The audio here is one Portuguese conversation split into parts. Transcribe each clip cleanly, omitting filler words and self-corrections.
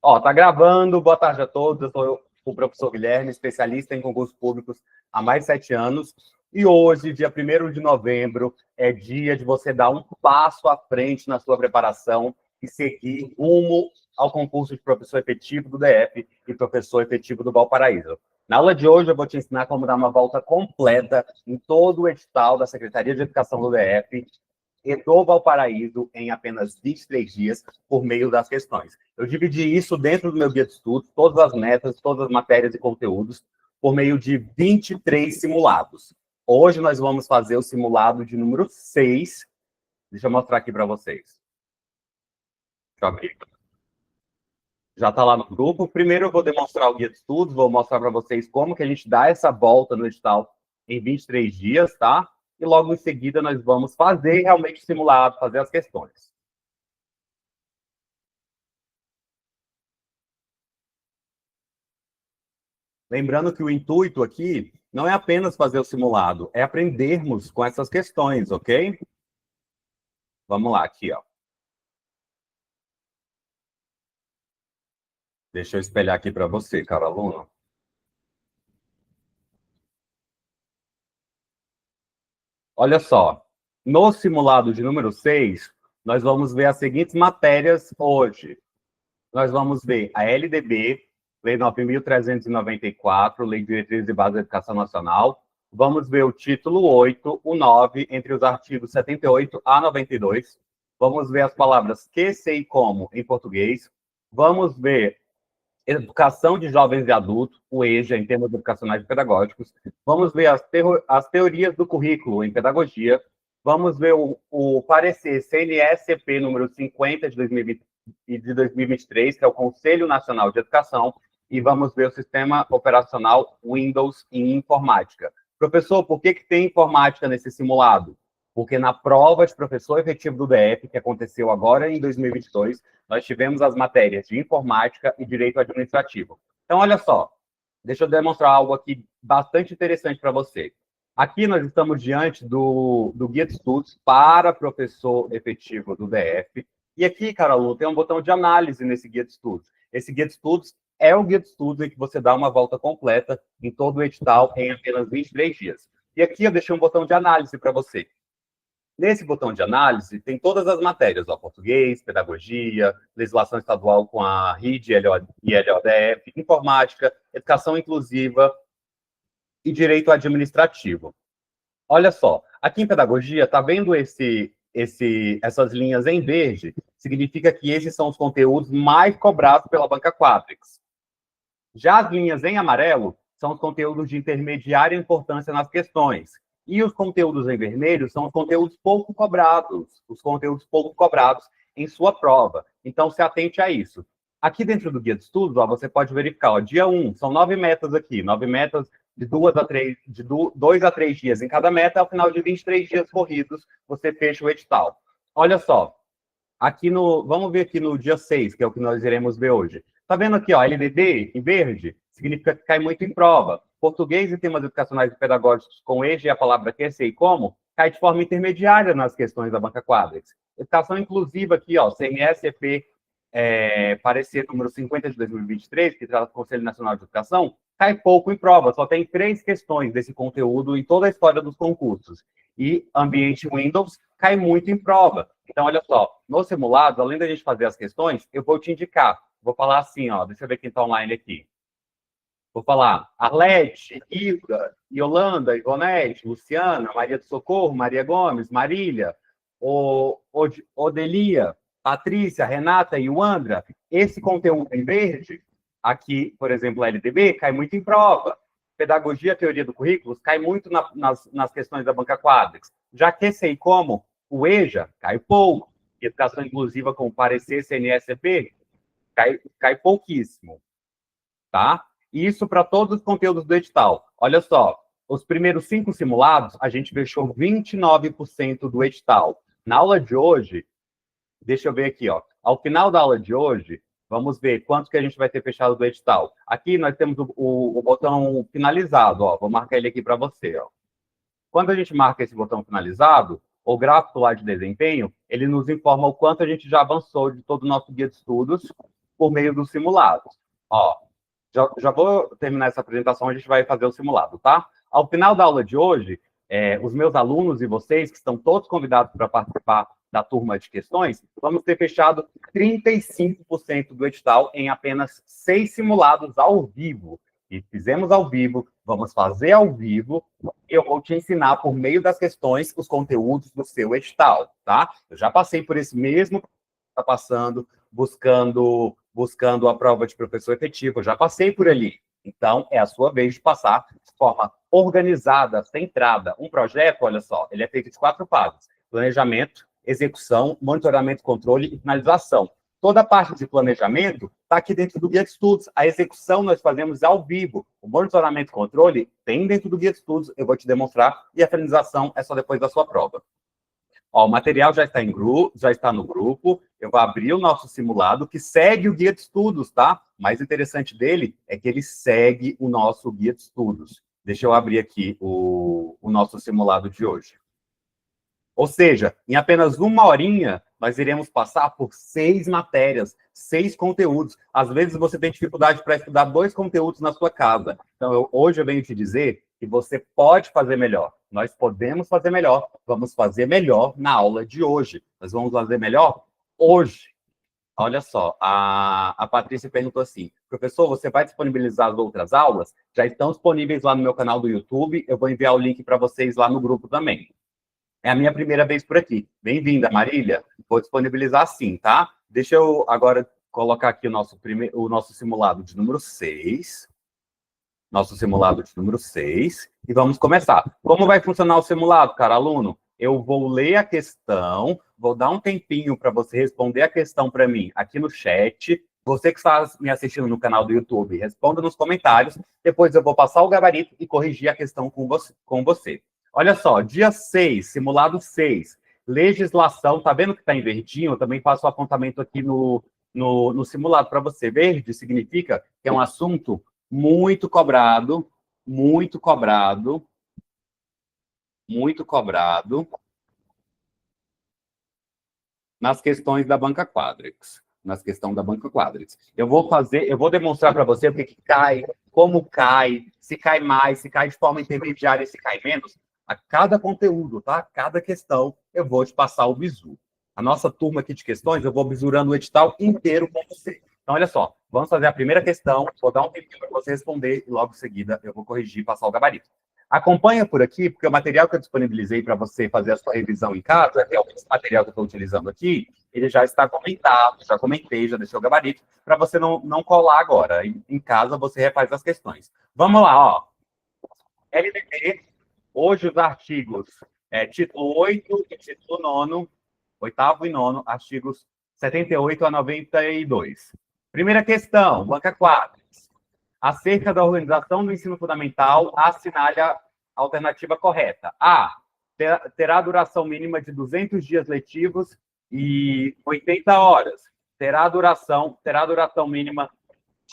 Ó, tá gravando. Boa tarde a todos. Eu sou o professor Guilherme, especialista em concursos públicos há mais de 7 anos. E hoje, dia 1º de novembro, é dia de você dar um passo à frente na sua preparação e seguir rumo ao concurso de professor efetivo do DF e professor efetivo do Valparaíso. Na aula de hoje, eu vou te ensinar como dar uma volta completa em todo o edital da Secretaria de Educação do DF e do Valparaíso em apenas 23 dias por meio das questões. Eu dividi isso dentro do meu guia de estudos, todas as metas, todas as matérias e conteúdos, por meio de 23 simulados. Hoje nós vamos fazer o simulado de número 6. Deixa eu mostrar aqui para vocês. Deixa eu abrir. Já está lá no grupo. Primeiro eu vou demonstrar o guia de estudos, vou mostrar para vocês como que a gente dá essa volta no edital em 23 dias, tá? E logo em seguida nós vamos fazer realmente o simulado, fazer as questões. Lembrando que o intuito aqui não é apenas fazer o simulado, é aprendermos com essas questões, ok? Vamos lá, aqui, ó. Deixa eu espelhar aqui para você, cara aluno. Olha só, no simulado de número 6, nós vamos ver as seguintes matérias hoje. Nós vamos ver a LDB, Lei 9.394, Lei de Diretrizes e Bases da Educação Nacional. Vamos ver o título 8, o 9, entre os artigos 78 a 92. Vamos ver as palavras que, sei e como em português. Vamos ver Educação de Jovens e Adultos, o EJA, em termos educacionais e pedagógicos. Vamos ver as teorias do currículo em pedagogia. Vamos ver o parecer CNSP número 50 de 2020 e de 2023, que é o Conselho Nacional de Educação, e vamos ver o Sistema Operacional Windows em Informática. Professor, por que tem informática nesse simulado? Porque na prova de professor efetivo do DF, que aconteceu agora em 2022, nós tivemos as matérias de informática e direito administrativo. Então, olha só, deixa eu demonstrar algo aqui bastante interessante para você. Aqui nós estamos diante do guia de estudos para professor efetivo do DF. E aqui, cara aluno, tem um botão de análise nesse guia de estudos. Esse guia de estudos é o guia de estudos em que você dá uma volta completa em todo o edital em apenas 23 dias. E aqui eu deixei um botão de análise para você. Nesse botão de análise, tem todas as matérias, ó, português, pedagogia, legislação estadual com a RID e LODF, informática, educação inclusiva e direito administrativo. Olha só, aqui em pedagogia, tá vendo essas linhas em verde? Significa que esses são os conteúdos mais cobrados pela banca Quadrix. Já as linhas em amarelo são os conteúdos de intermediária importância nas questões. E os conteúdos em vermelho são os conteúdos pouco cobrados, em sua prova. Então, se atente a isso. Aqui dentro do guia de estudos, ó, você pode verificar, ó, dia 1, são 9 metas aqui, 9 metas de 2 a 3 dias em cada meta, ao final de 23 dias corridos, você fecha o edital. Olha só, vamos ver aqui no dia 6, que é o que nós iremos ver hoje. Tá vendo aqui, ó, LDB em verde? Significa que cai muito em prova. Português e temas educacionais e pedagógicos com EJA e a palavra que, sei como, cai de forma intermediária nas questões da banca Quadrix. Educação inclusiva aqui, ó, CNSP, parecer número 50 de 2023, que trata do Conselho Nacional de Educação, cai pouco em prova, só tem 3 questões desse conteúdo em toda a história dos concursos. E ambiente Windows cai muito em prova. Então, olha só, no simulado, além da gente fazer as questões, eu vou te indicar. Vou falar assim, ó, deixa eu ver quem está online aqui. Vou falar Arlete, Ilda, Yolanda, Ivonete, Luciana, Maria do Socorro, Maria Gomes, Marília, Odelia, Patrícia, Renata e Wandra. Esse conteúdo em verde, aqui, por exemplo, a LDB, cai muito em prova. Pedagogia, teoria do currículo, cai muito nas questões da banca Quadrix. Já que sei como, o EJA cai pouco. Educação inclusiva com parecer CNSP, cai pouquíssimo. Tá? Isso para todos os conteúdos do edital. Olha só, os primeiros 5 simulados, a gente fechou 29% do edital. Na aula de hoje, deixa eu ver aqui, ó. Ao final da aula de hoje, vamos ver quanto que a gente vai ter fechado do edital. Aqui nós temos o botão finalizado, ó. Vou marcar ele aqui para você, ó. Quando a gente marca esse botão finalizado, o gráfico lá de desempenho, ele nos informa o quanto a gente já avançou de todo o nosso guia de estudos por meio do simulado. Ó, já vou terminar essa apresentação, a gente vai fazer o simulado, tá? Ao final da aula de hoje, os meus alunos e vocês, que estão todos convidados para participar da turma de questões, vamos ter fechado 35% do edital em apenas 6 simulados ao vivo. E fizemos ao vivo, vamos fazer ao vivo, e eu vou te ensinar, por meio das questões, os conteúdos do seu edital, tá? Eu já passei por esse mesmo que está passando, buscando a prova de professor efetivo, eu já passei por ali. Então, é a sua vez de passar de forma organizada, centrada. Um projeto, olha só, ele é feito de 4 fases: planejamento, execução, monitoramento, controle e finalização. Toda a parte de planejamento está aqui dentro do guia de estudos. A execução nós fazemos ao vivo. O monitoramento e controle tem dentro do guia de estudos, eu vou te demonstrar, e a finalização é só depois da sua prova. Ó, o material já está já está no grupo. Eu vou abrir o nosso simulado, que segue o guia de estudos, tá? O mais interessante dele é que ele segue o nosso guia de estudos. Deixa eu abrir aqui o nosso simulado de hoje. Ou seja, em apenas uma horinha, nós iremos passar por 6 matérias, 6 conteúdos. Às vezes você tem dificuldade para estudar 2 conteúdos na sua casa. Então, hoje eu venho te dizer que você pode fazer melhor. Nós podemos fazer melhor. Vamos fazer melhor na aula de hoje. Nós vamos fazer melhor hoje. Olha só, a Patrícia perguntou assim: professor, você vai disponibilizar as outras aulas? Já estão disponíveis lá no meu canal do YouTube. Eu vou enviar o link para vocês lá no grupo também. É a minha primeira vez por aqui. Bem-vinda, Marília. Vou disponibilizar sim, tá? Deixa eu agora colocar aqui o nosso simulado de número 6. Nosso simulado de número 6. E vamos começar. Como vai funcionar o simulado, cara aluno? Eu vou ler a questão, vou dar um tempinho para você responder a questão para mim aqui no chat. Você que está me assistindo no canal do YouTube, responda nos comentários. Depois eu vou passar o gabarito e corrigir a questão com você. Olha só, dia 6, simulado 6, legislação, tá vendo que está em verdinho? Eu também faço o apontamento aqui no simulado para você. Verde significa que é um assunto muito cobrado, muito cobrado, muito cobrado nas questões da banca quadrix. Nas questões da banca quadrix. Eu vou demonstrar para você o que cai, como cai, se cai mais, se cai de forma intermediária, se cai menos. A cada conteúdo, tá? Cada questão, eu vou te passar o bizu. A nossa turma aqui de questões, eu vou bisurando o edital inteiro com você. Então, olha só, vamos fazer a primeira questão, vou dar um tempinho para você responder e logo em seguida eu vou corrigir e passar o gabarito. Acompanha por aqui, porque o material que eu disponibilizei para você fazer a sua revisão em casa, é realmente esse material que eu estou utilizando aqui, ele já está comentado, já comentei, já deixei o gabarito, para você não colar agora. Em casa você refaz as questões. Vamos lá, ó. LDB. Hoje os artigos título 8 e título 9, oitavo e nono, artigos 78 a 92. Primeira questão, banca 4. Acerca da organização do ensino fundamental, assinale a alternativa correta. A. Terá duração mínima de 200 dias letivos e 80 horas. Terá duração mínima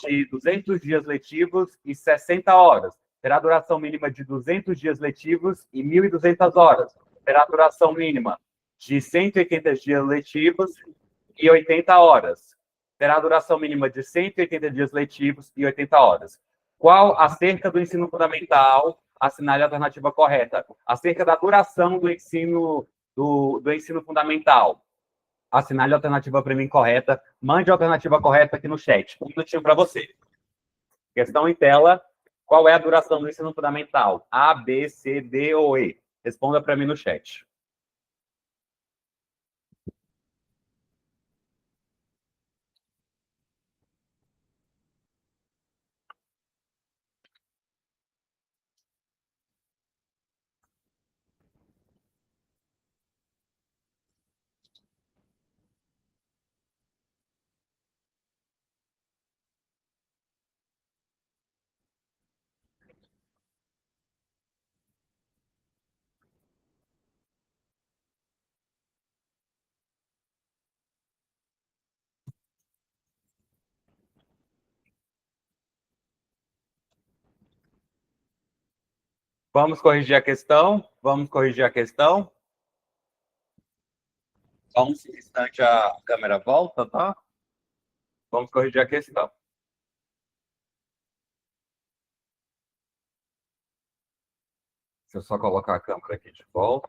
de 200 dias letivos e 60 horas. Terá duração mínima de 200 dias letivos e 1.200 horas. Terá duração mínima de 180 dias letivos e 80 horas. Terá duração mínima de 180 dias letivos e 80 horas. Qual, acerca do ensino fundamental, assinale a alternativa correta. Acerca da duração do ensino fundamental, assinale a alternativa para mim correta. Mande a alternativa correta aqui no chat. Um minutinho para você. Questão em tela. Qual é a duração do ensino fundamental? A, B, C, D ou E? Responda para mim no chat. Vamos corrigir a questão? Vamos corrigir a questão? Só um instante a câmera volta, tá? Vamos corrigir a questão. Deixa eu só colocar a câmera aqui de volta.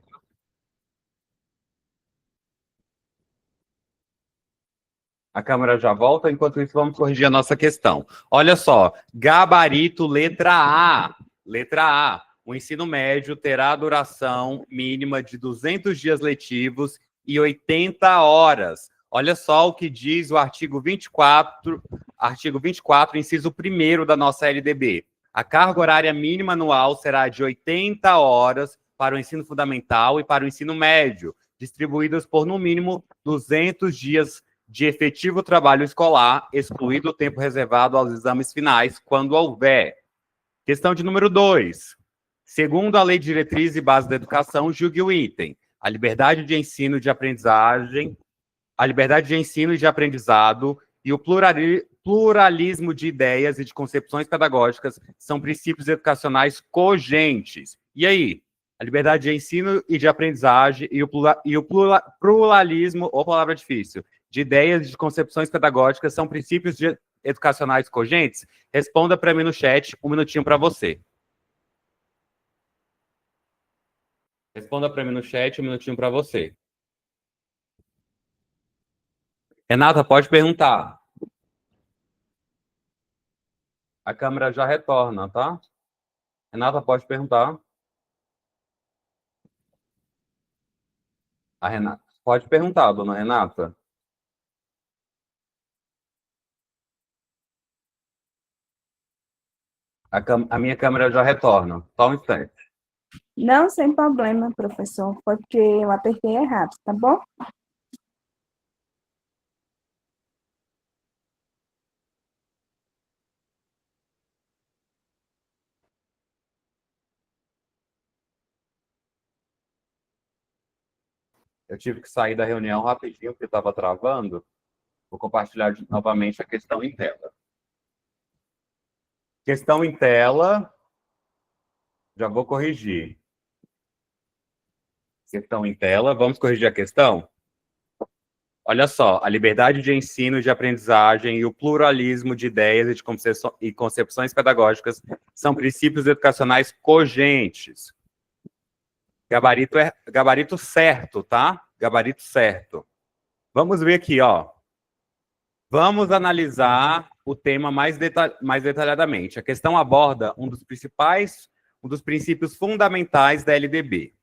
A câmera já volta, enquanto isso vamos corrigir a nossa questão. Olha só, gabarito letra A. Letra A. O ensino médio terá duração mínima de 200 dias letivos e 80 horas. Olha só o que diz o artigo 24, inciso 1º da nossa LDB. A carga horária mínima anual será de 80 horas para o ensino fundamental e para o ensino médio, distribuídas por, no mínimo, 200 dias de efetivo trabalho escolar, excluído o tempo reservado aos exames finais, quando houver. Questão de número 2. Segundo a Lei de Diretrizes e Bases da Educação, julgue o item. A liberdade de ensino e de aprendizagem, a liberdade de ensino e de aprendizado e o pluralismo de ideias e de concepções pedagógicas são princípios educacionais cogentes. E aí? A liberdade de ensino e de aprendizagem e o pluralismo, ou palavra difícil, de ideias e de concepções pedagógicas são princípios educacionais cogentes? Responda para mim no chat, um minutinho para você. Responda para mim no chat, um minutinho para você. Renata, pode perguntar. A câmera já retorna, tá? Renata, pode perguntar. A Renata. Pode perguntar, dona Renata. A minha câmera já retorna. Só um instante. Não, sem problema, professor. Porque eu apertei errado, tá bom? Eu tive que sair da reunião rapidinho, porque estava travando. Vou compartilhar novamente a questão em tela. Questão em tela. Já vou corrigir. Questão em tela. Vamos corrigir a questão? Olha só, a liberdade de ensino, de aprendizagem e o pluralismo de ideias e concepções pedagógicas são princípios educacionais cogentes. Gabarito certo, tá? Gabarito certo. Vamos ver aqui, ó. Vamos analisar o tema mais detalhadamente. A questão aborda um dos princípios fundamentais da LDB.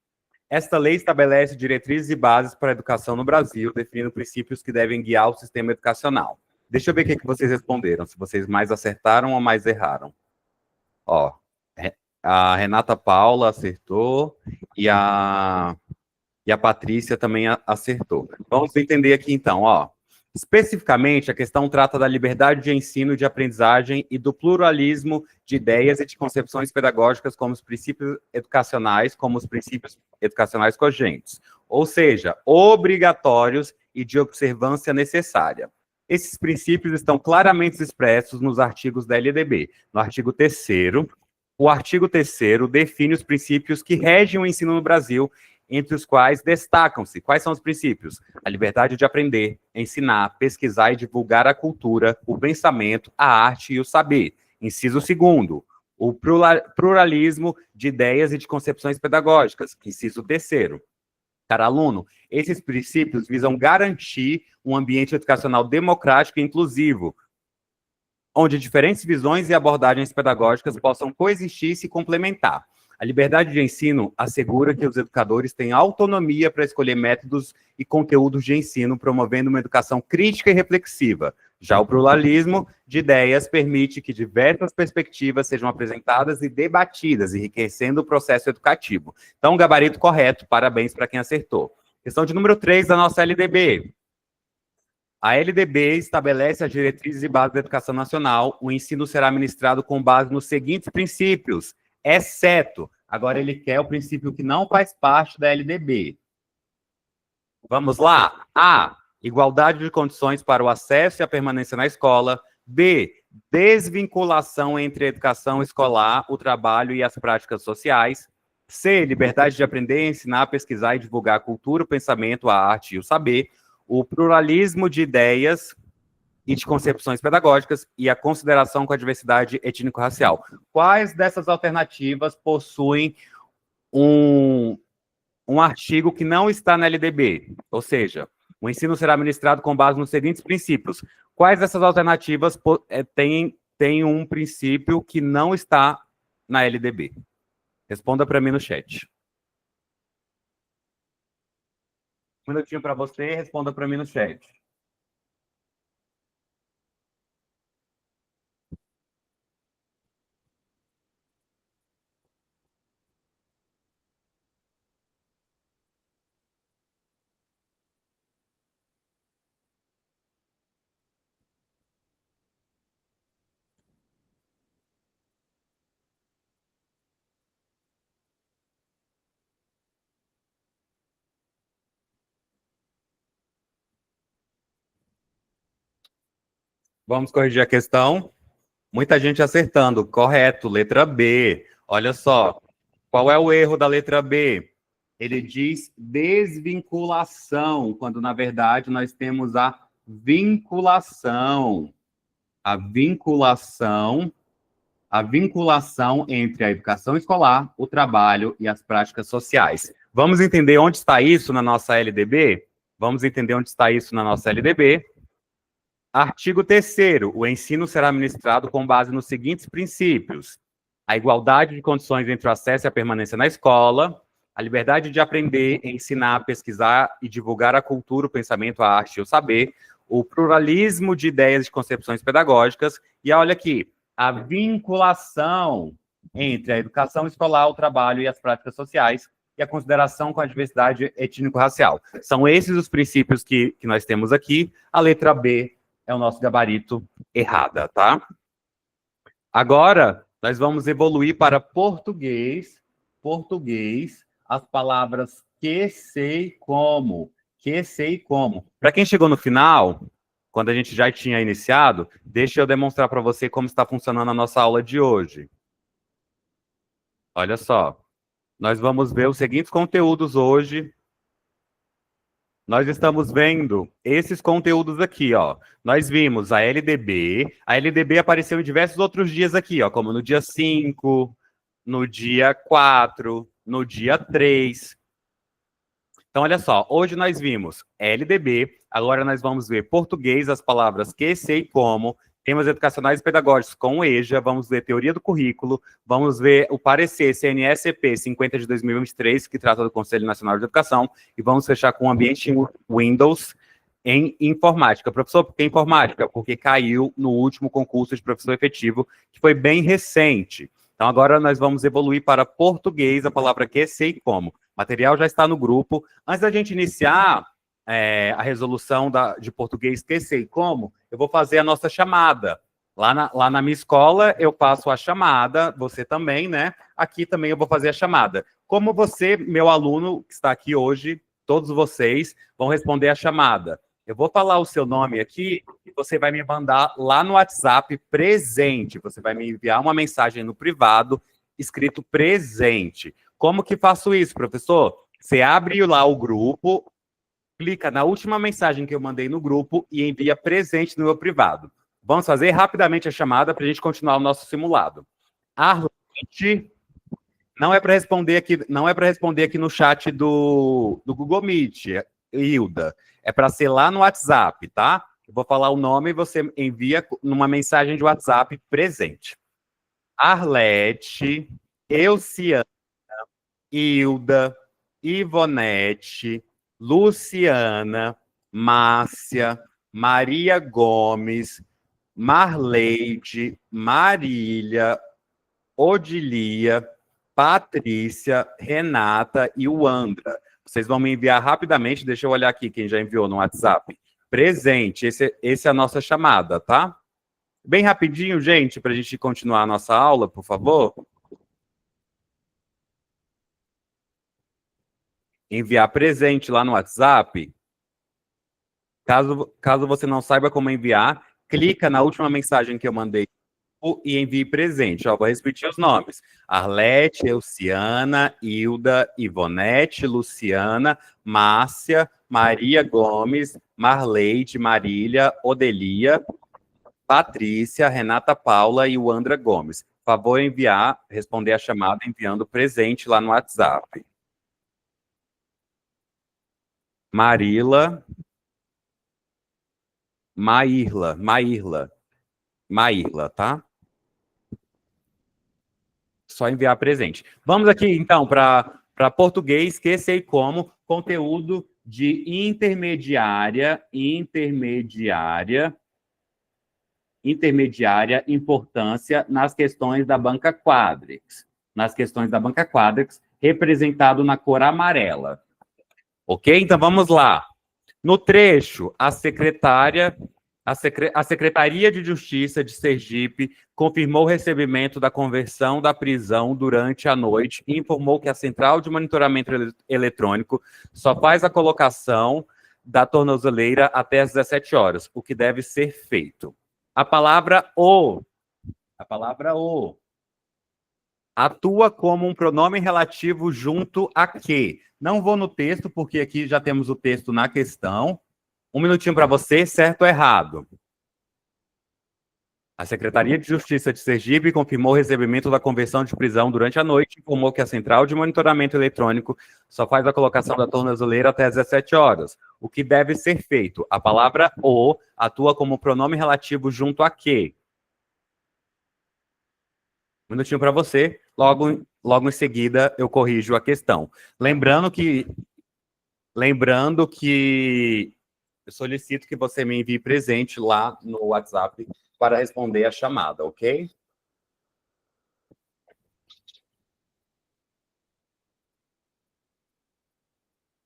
Esta lei estabelece diretrizes e bases para a educação no Brasil, definindo princípios que devem guiar o sistema educacional. Deixa eu ver o que vocês responderam, se vocês mais acertaram ou mais erraram. Ó, a Renata Paula acertou e a Patrícia também acertou. Vamos entender aqui então, ó. Especificamente, a questão trata da liberdade de ensino e de aprendizagem e do pluralismo de ideias e de concepções pedagógicas como os princípios educacionais cogentes, ou seja, obrigatórios e de observância necessária. Esses princípios estão claramente expressos nos artigos da LDB. No artigo 3º, o artigo 3º define os princípios que regem o ensino no Brasil, entre os quais destacam-se. Quais são os princípios? A liberdade de aprender, ensinar, pesquisar e divulgar a cultura, o pensamento, a arte e o saber. Inciso 2º, o pluralismo de ideias e de concepções pedagógicas. Inciso 3º. Cara aluno, esses princípios visam garantir um ambiente educacional democrático e inclusivo, onde diferentes visões e abordagens pedagógicas possam coexistir e se complementar. A liberdade de ensino assegura que os educadores têm autonomia para escolher métodos e conteúdos de ensino, promovendo uma educação crítica e reflexiva. Já o pluralismo de ideias permite que diversas perspectivas sejam apresentadas e debatidas, enriquecendo o processo educativo. Então, gabarito correto, parabéns para quem acertou. Questão de número 3 da nossa LDB. A LDB estabelece as diretrizes e bases da educação nacional. O ensino será ministrado com base nos seguintes princípios, exceto, agora ele quer o princípio que não faz parte da LDB. Vamos lá? A, igualdade de condições para o acesso e a permanência na escola. B, desvinculação entre a educação escolar, o trabalho e as práticas sociais. C, liberdade de aprender, ensinar, pesquisar e divulgar a cultura, o pensamento, a arte e o saber. O pluralismo de ideias e de concepções pedagógicas e a consideração com a diversidade étnico-racial. Quais dessas alternativas possuem um artigo que não está na LDB? Ou seja, o ensino será ministrado com base nos seguintes princípios. Quais dessas alternativas têm um princípio que não está na LDB? Responda para mim no chat. Um minutinho para você, responda para mim no chat. Vamos corrigir a questão. Muita gente acertando. Correto, letra B. Olha só. Qual é o erro da letra B? Ele diz desvinculação, quando na verdade nós temos a vinculação. A vinculação entre a educação escolar, o trabalho e as práticas sociais. Vamos entender onde está isso na nossa LDB? Vamos entender onde está isso na nossa LDB. Artigo 3º. O ensino será ministrado com base nos seguintes princípios: a igualdade de condições entre o acesso e a permanência na escola, a liberdade de aprender, ensinar, pesquisar e divulgar a cultura, o pensamento, a arte e o saber, o pluralismo de ideias e concepções pedagógicas, e olha aqui, a vinculação entre a educação escolar, o trabalho e as práticas sociais, e a consideração com a diversidade étnico-racial. São esses os princípios que nós temos aqui. A letra B é o nosso gabarito errada, tá? Agora, nós vamos evoluir para português. Português, as palavras que, sei, como. Que, sei, como. Para quem chegou no final, quando a gente já tinha iniciado, deixa eu demonstrar para você como está funcionando a nossa aula de hoje. Olha só. Nós vamos ver os seguintes conteúdos hoje. Nós estamos vendo esses conteúdos aqui, ó. Nós vimos a LDB. A LDB apareceu em diversos outros dias aqui, ó, como no dia 5, no dia 4, no dia 3. Então, olha só, hoje nós vimos LDB, agora nós vamos ver português, as palavras que, sei, como, temas educacionais e pedagógicos com o EJA, vamos ver teoria do currículo, vamos ver o parecer CNSP 50 de 2023, que trata do Conselho Nacional de Educação, e vamos fechar com o ambiente Windows em informática. Professor, por que informática? Porque caiu no último concurso de professor efetivo, que foi bem recente. Então, agora nós vamos evoluir para português, a palavra que, sei, como. O material já está no grupo. Antes da gente iniciar a resolução de português que, sei, como, eu vou fazer a nossa chamada. Lá na minha escola, eu faço a chamada, você também, né? Aqui também eu vou fazer a chamada. Como você, meu aluno que está aqui hoje, todos vocês vão responder a chamada. Eu vou falar o seu nome aqui e você vai me mandar lá no WhatsApp presente. Você vai me enviar uma mensagem no privado escrito presente. Como que faço isso, professor? Você abre lá o grupo, clica na última mensagem que eu mandei no grupo e envia presente no meu privado. Vamos fazer rapidamente a chamada para a gente continuar o nosso simulado. Arlete, não é para responder aqui no chat do Google Meet, Hilda. É para ser lá no WhatsApp, tá? Eu vou falar o nome e você envia numa mensagem de WhatsApp presente. Arlete, Euciana, Hilda, Ivonete, Luciana, Márcia, Maria Gomes, Marleide, Marília, Odilia, Patrícia, Renata e Wandra. Vocês vão me enviar rapidamente, deixa eu olhar aqui quem já enviou no WhatsApp. Presente, esse é a nossa chamada, tá? Bem rapidinho, gente, para a gente continuar a nossa aula, por favor. Enviar presente lá no WhatsApp. Caso você não saiba como enviar, clica na última mensagem que eu mandei e envie presente. Ó, vou repetir os nomes. Arlete, Euciana, Hilda, Ivonete, Luciana, Márcia, Maria Gomes, Marleide, Marília, Odelia, Patrícia, Renata Paula e Wandra Gomes. Favor enviar, responder a chamada enviando presente lá no WhatsApp. Marila, Maírla, tá? Só enviar presente. Vamos aqui, então, para português, que sei como, conteúdo de intermediária, importância nas questões da banca quadrix. Nas questões da banca quadrix, representado na cor amarela. Ok? Então, vamos lá. No trecho, a Secretaria de Justiça de Sergipe confirmou o recebimento da conversão da prisão durante a noite e informou que a Central de Monitoramento Eletrônico só faz a colocação da tornozeleira até às 17 horas, o que deve ser feito. A palavra o atua como um pronome relativo junto a que. Não vou no texto, porque aqui já temos o texto na questão. Um minutinho para você, certo ou errado? A Secretaria de Justiça de Sergipe confirmou o recebimento da conversão de prisão durante a noite e informou que a Central de Monitoramento Eletrônico só faz a colocação da tornozeleira até às 17 horas. O que deve ser feito? A palavra o atua como pronome relativo junto a que. Um minutinho para você, logo em seguida eu corrijo a questão. Lembrando que eu solicito que você me envie presente lá no WhatsApp para responder a chamada, ok?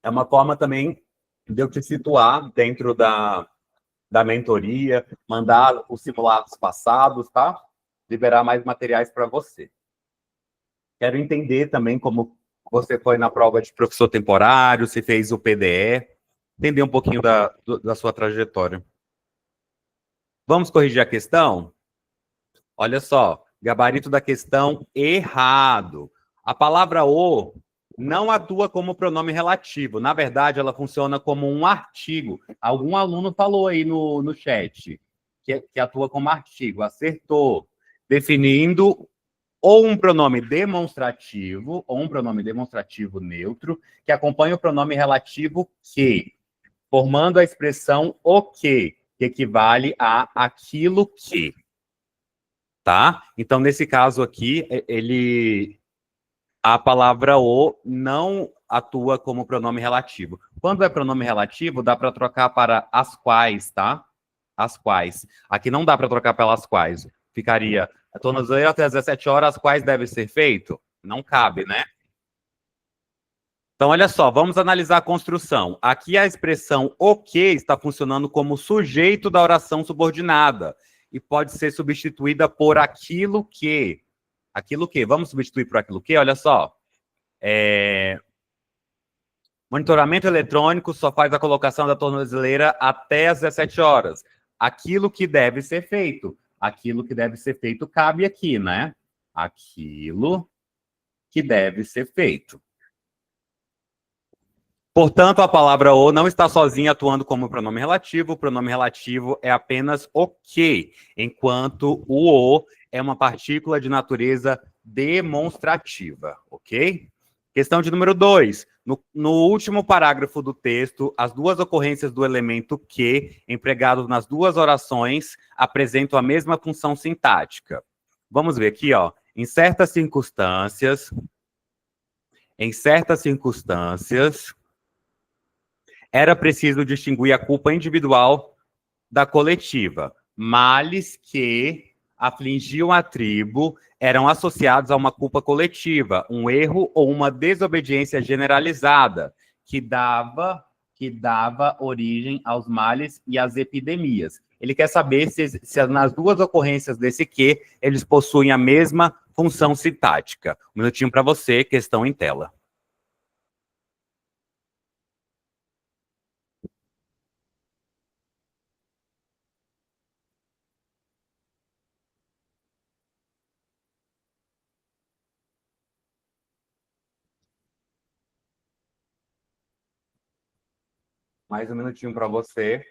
É uma forma também de eu te situar dentro da mentoria, mandar os simulados passados, tá? Liberar mais materiais para você. Quero entender também como você foi na prova de professor temporário, se fez o PDE, entender um pouquinho da sua trajetória. Vamos corrigir a questão? Olha só, gabarito da questão errado. A palavra o não atua como pronome relativo. Na verdade, ela funciona como um artigo. Algum aluno falou aí no chat que atua como artigo. Acertou. Definindo ou um pronome demonstrativo, ou um pronome demonstrativo neutro, que acompanha o pronome relativo que, formando a expressão o que equivale a aquilo que. Tá? Então, nesse caso aqui, a palavra o não atua como pronome relativo. Quando é pronome relativo, dá para trocar para as quais, tá? As quais. Aqui não dá para trocar pelas quais. Ficaria, a tornozeleira até às 17 horas, as quais deve ser feito? Não cabe, né? Então, olha só, vamos analisar a construção. Aqui a expressão o que está funcionando como sujeito da oração subordinada e pode ser substituída por aquilo que. Aquilo que. Vamos substituir por aquilo que? Olha só. Monitoramento eletrônico só faz a colocação da tornozeleira até às 17 horas. Aquilo que deve ser feito. Aquilo que deve ser feito cabe aqui, né? Aquilo que deve ser feito. Portanto, a palavra o não está sozinha atuando como pronome relativo. O pronome relativo é apenas o que, enquanto o é uma partícula de natureza demonstrativa, ok? Questão de número 2. No último parágrafo do texto, as duas ocorrências do elemento que, empregado nas duas orações, apresentam a mesma função sintática. Vamos ver aqui, ó. Em certas circunstâncias, era preciso distinguir a culpa individual da coletiva. Males que afligiam a tribo eram associados a uma culpa coletiva, um erro ou uma desobediência generalizada que dava origem aos males e às epidemias. Ele quer saber se nas duas ocorrências desse que eles possuem a mesma função sintática. Um minutinho para você, questão em tela. Mais um minutinho para você.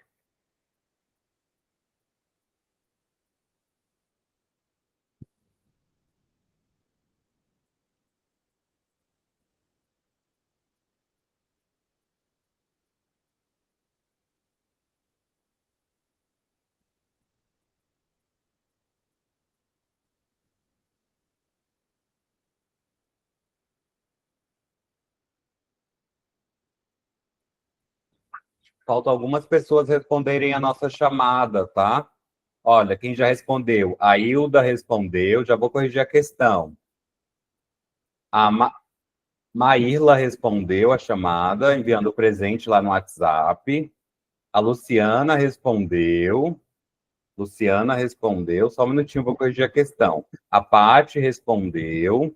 Faltam algumas pessoas responderem a nossa chamada, tá? Olha, quem já respondeu? A Hilda respondeu, já vou corrigir a questão. A Maírla respondeu a chamada, enviando o presente lá no WhatsApp. A Luciana respondeu. Luciana respondeu. Só um minutinho, vou corrigir a questão. A Paty respondeu.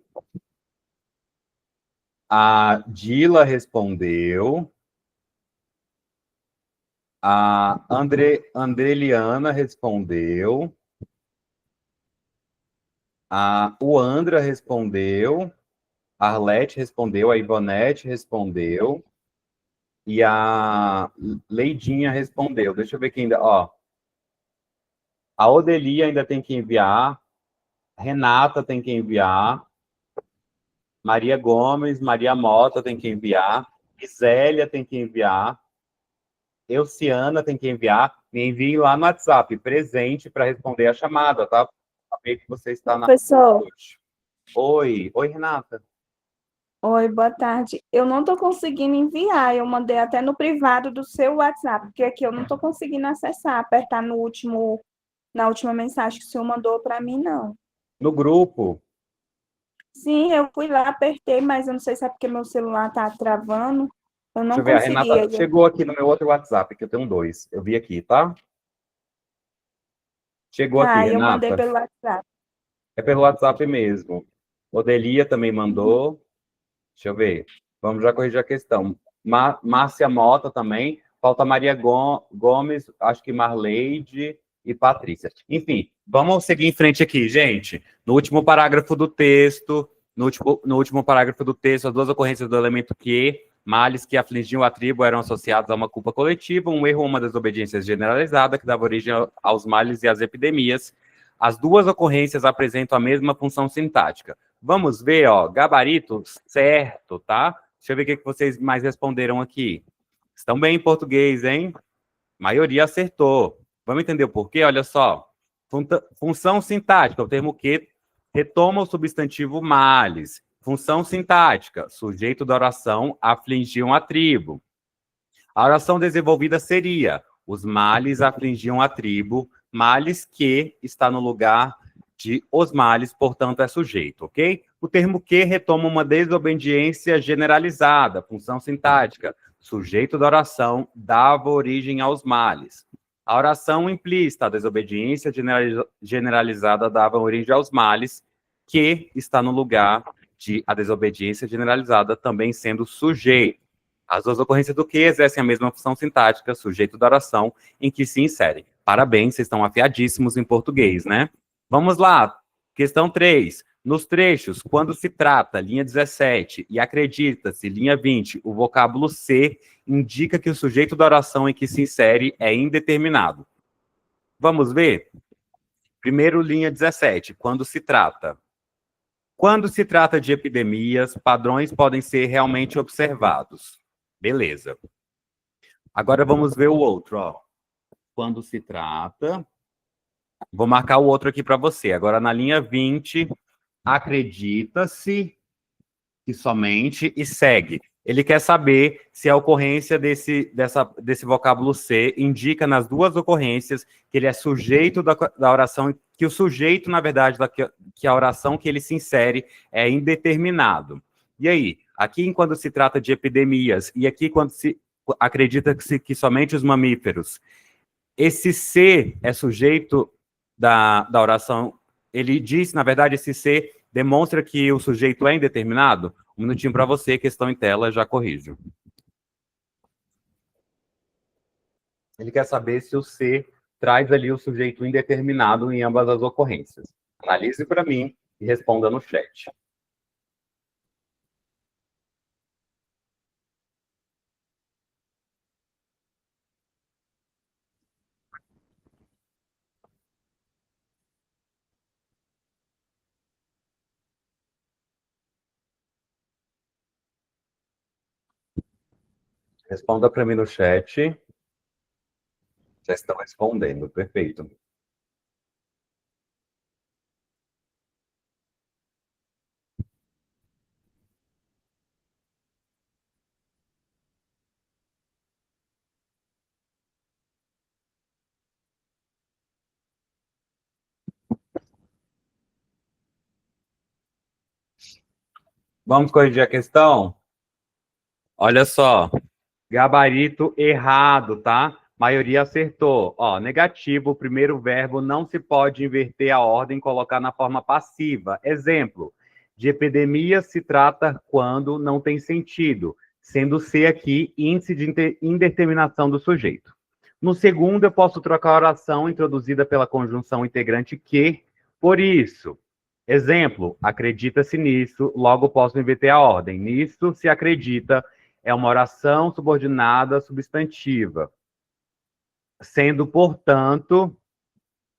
A Dila respondeu. A Andreliana respondeu. O Andra respondeu. A Arlete respondeu. A Ivonete respondeu. E a Leidinha respondeu. Deixa eu ver quem ainda. Ó. A Odelia ainda tem que enviar. Renata tem que enviar. Maria Gomes, Maria Mota tem que enviar. Isélia tem que enviar. Euciana tem que enviar. Me envie lá no WhatsApp, presente, para responder a chamada, tá? Saber que você está na. Professor, Oi, Renata. oi, boa tarde. Eu não estou conseguindo enviar, eu mandei até no privado do seu WhatsApp, porque aqui eu não estou conseguindo acessar, apertar na última mensagem que o senhor mandou para mim, não. No grupo. Sim, eu fui lá, apertei, mas eu não sei se é porque meu celular está travando. Eu Deixa não eu ver, a consegui. Renata chegou aqui no meu outro WhatsApp, que eu tenho dois. Eu vi aqui, tá? Chegou aqui, Tá, eu mandei Renata. pelo WhatsApp. É pelo WhatsApp mesmo. Odelia também mandou. Deixa eu ver. Vamos já corrigir a questão. Márcia Mota também. Falta Maria Gomes, acho que Marleide e Patrícia. Enfim, vamos seguir em frente aqui, gente. No último parágrafo do texto, no último parágrafo do texto, as duas ocorrências do elemento que, males que afligiam a tribo eram associados a uma culpa coletiva, um erro ou uma desobediência generalizada que dava origem aos males e às epidemias. As duas ocorrências apresentam a mesma função sintática. Vamos ver, ó, gabarito certo, tá? Deixa eu ver o que vocês mais responderam aqui. Estão bem em português, hein? Maioria acertou. Vamos entender o porquê? Olha só. Função sintática, o termo que retoma o substantivo males. Função sintática, sujeito da oração afligiam a tribo. A oração desenvolvida seria: os males afligiam a tribo, males que está no lugar de os males, portanto, é sujeito, ok? O termo que retoma uma desobediência generalizada, função sintática. Sujeito da oração dava origem aos males. A oração implícita, a desobediência generalizada dava origem aos males, que está no lugar de a desobediência generalizada também sendo sujeito. As duas ocorrências do que exercem a mesma função sintática, sujeito da oração, em que se inserem. Parabéns, vocês estão afiadíssimos em português, né? Vamos lá. Questão 3. Nos trechos, quando se trata, linha 17, e acredita-se, linha 20, o vocábulo ser indica que o sujeito da oração em que se insere é indeterminado. Vamos ver? Primeiro, linha 17, quando se trata. Quando se trata de epidemias, padrões podem ser realmente observados. Beleza. Agora vamos ver o outro, ó. Quando se trata... Vou marcar o outro aqui para você. Agora, na linha 20, acredita-se que somente e segue. Ele quer saber se a ocorrência desse vocábulo ser indica nas duas ocorrências que ele é sujeito da oração, que o sujeito, na verdade, que a oração que ele se insere é indeterminado. E aí, aqui quando se trata de epidemias, e aqui quando se acredita-se que somente os mamíferos, esse ser é sujeito da oração, ele diz, na verdade, esse ser demonstra que o sujeito é indeterminado? Um minutinho para você, questão em tela, já corrijo. Ele quer saber se o ser traz ali o sujeito indeterminado em ambas as ocorrências. Analise para mim e responda no chat. Responda para mim no chat. Já estão respondendo, perfeito. Vamos corrigir a questão? Olha só, gabarito errado, tá? Maioria acertou. Ó, negativo, o primeiro verbo não se pode inverter a ordem e colocar na forma passiva. Exemplo, de epidemia se trata quando não tem sentido, sendo C aqui índice de indeterminação do sujeito. No segundo, eu posso trocar a oração introduzida pela conjunção integrante que, por isso. Exemplo, acredita-se nisso, logo posso inverter a ordem. Nisso se acredita é uma oração subordinada substantiva, sendo, portanto,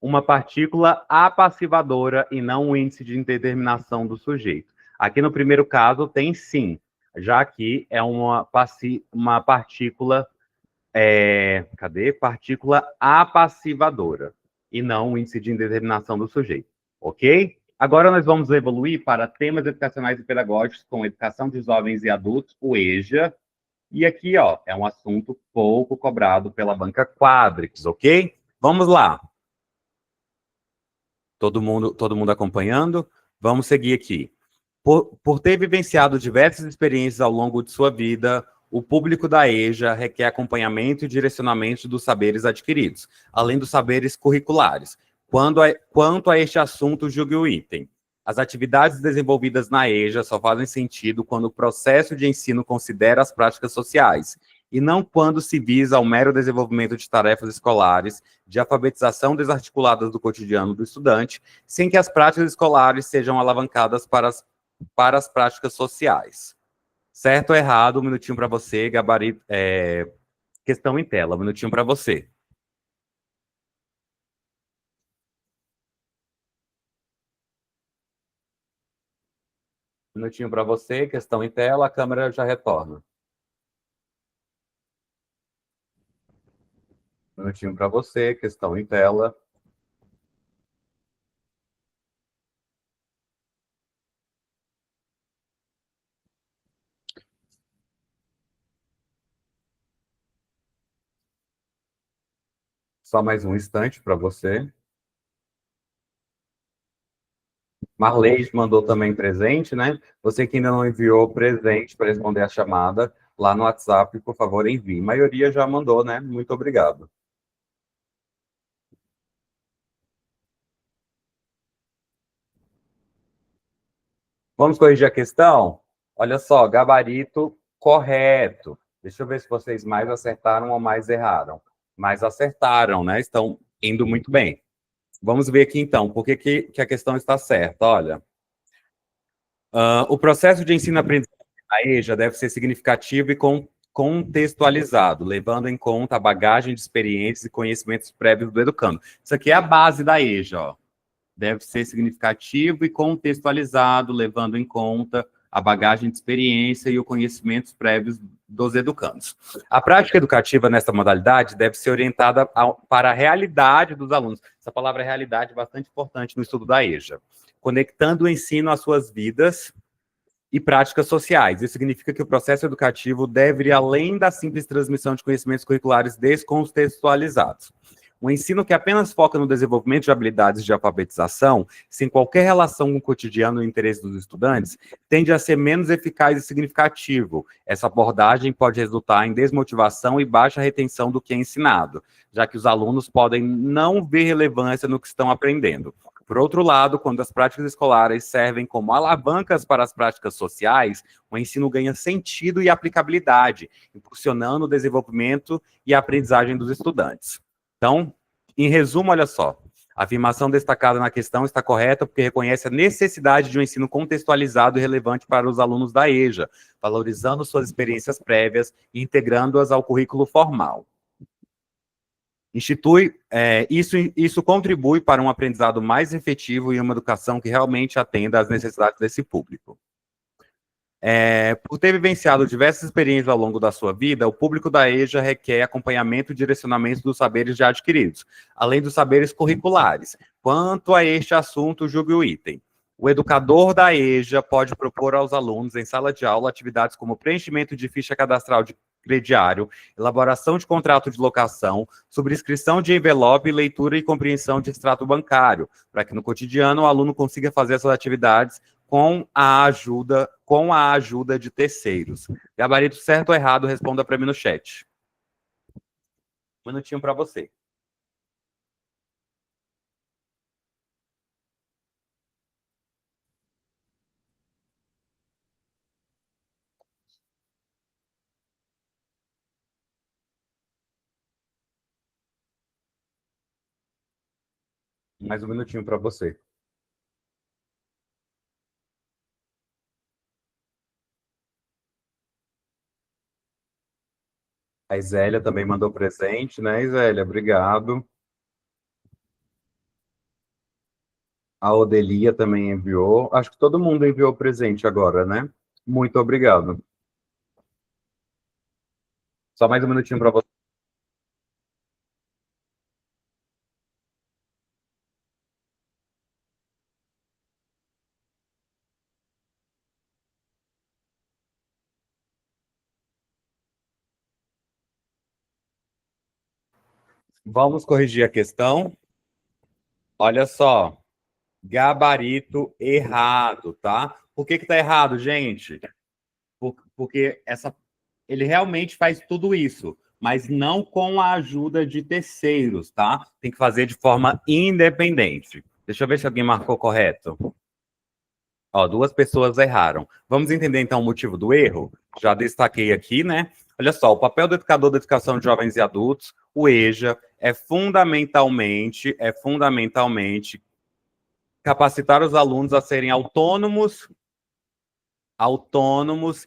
uma partícula apassivadora e não um índice de indeterminação do sujeito. Aqui no primeiro caso tem sim, já que é uma partícula, partícula apassivadora e não um índice de indeterminação do sujeito, ok? Agora nós vamos evoluir para temas educacionais e pedagógicos com educação de jovens e adultos, o EJA. E aqui, ó, é um assunto pouco cobrado pela banca Quadrix, ok? Vamos lá. Todo mundo acompanhando? Vamos seguir aqui. Por ter vivenciado diversas experiências ao longo de sua vida, o público da EJA requer acompanhamento e direcionamento dos saberes adquiridos, além dos saberes curriculares. Quanto a este assunto, julgue o item. As atividades desenvolvidas na EJA só fazem sentido quando o processo de ensino considera as práticas sociais, e não quando se visa ao mero desenvolvimento de tarefas escolares, de alfabetização desarticuladas do cotidiano do estudante, sem que as práticas escolares sejam alavancadas para as práticas sociais. Certo ou errado? Um minutinho para você, gabarito, questão em tela, um minutinho para você. Um minutinho para você, questão em tela, a câmera já retorna. Um minutinho para você, questão em tela. Só mais um instante para você. Marley mandou também presente, né? Você que ainda não enviou presente para responder a chamada, lá no WhatsApp, por favor, envie. A maioria já mandou, né? Muito obrigado. Vamos corrigir a questão? Olha só, gabarito correto. Deixa eu ver se vocês mais acertaram ou mais erraram. Mais acertaram, né? Estão indo muito bem. Vamos ver aqui, então, por que a questão está certa. Olha, o processo de ensino-aprendizagem da EJA deve ser significativo e contextualizado, levando em conta a bagagem de experiências e conhecimentos prévios do educando. Isso aqui é a base da EJA, ó. Deve ser significativo e contextualizado, levando em conta a bagagem de experiência e os conhecimentos prévios dos educandos. A prática educativa nesta modalidade deve ser orientada para a realidade dos alunos. Essa palavra realidade é bastante importante no estudo da EJA. Conectando o ensino às suas vidas e práticas sociais. Isso significa que o processo educativo deve ir além da simples transmissão de conhecimentos curriculares descontextualizados. Um ensino que apenas foca no desenvolvimento de habilidades de alfabetização, sem qualquer relação com o cotidiano e o interesse dos estudantes, tende a ser menos eficaz e significativo. Essa abordagem pode resultar em desmotivação e baixa retenção do que é ensinado, já que os alunos podem não ver relevância no que estão aprendendo. Por outro lado, quando as práticas escolares servem como alavancas para as práticas sociais, o ensino ganha sentido e aplicabilidade, impulsionando o desenvolvimento e a aprendizagem dos estudantes. Então, em resumo, olha só, a afirmação destacada na questão está correta porque reconhece a necessidade de um ensino contextualizado e relevante para os alunos da EJA, valorizando suas experiências prévias e integrando-as ao currículo formal. Isso contribui para um aprendizado mais efetivo e uma educação que realmente atenda às necessidades desse público. Por ter vivenciado diversas experiências ao longo da sua vida, o público da EJA requer acompanhamento e direcionamento dos saberes já adquiridos, além dos saberes curriculares. Quanto a este assunto, julgue o item. O educador da EJA pode propor aos alunos, em sala de aula, atividades como preenchimento de ficha cadastral de crediário, elaboração de contrato de locação, subscrição de envelope, leitura e compreensão de extrato bancário, para que no cotidiano o aluno consiga fazer essas atividades com a ajuda de terceiros. Gabarito certo ou errado, responda para mim no chat. Um minutinho para você. Mais um minutinho para você. A Isélia também mandou presente, né, Isélia? Obrigado. A Odelia também enviou. Acho que todo mundo enviou presente agora, né? Muito obrigado. Só mais um minutinho para você. Vamos corrigir a questão. Olha só. Gabarito errado, tá? Por que tá errado, gente? Porque ele realmente faz tudo isso, mas não com a ajuda de terceiros, tá? Tem que fazer de forma independente. Deixa eu ver se alguém marcou correto. Ó, duas pessoas erraram. Vamos entender então o motivo do erro? Já destaquei aqui, né? Olha só, o papel do educador da educação de jovens e adultos, o EJA, é fundamentalmente capacitar os alunos a serem autônomos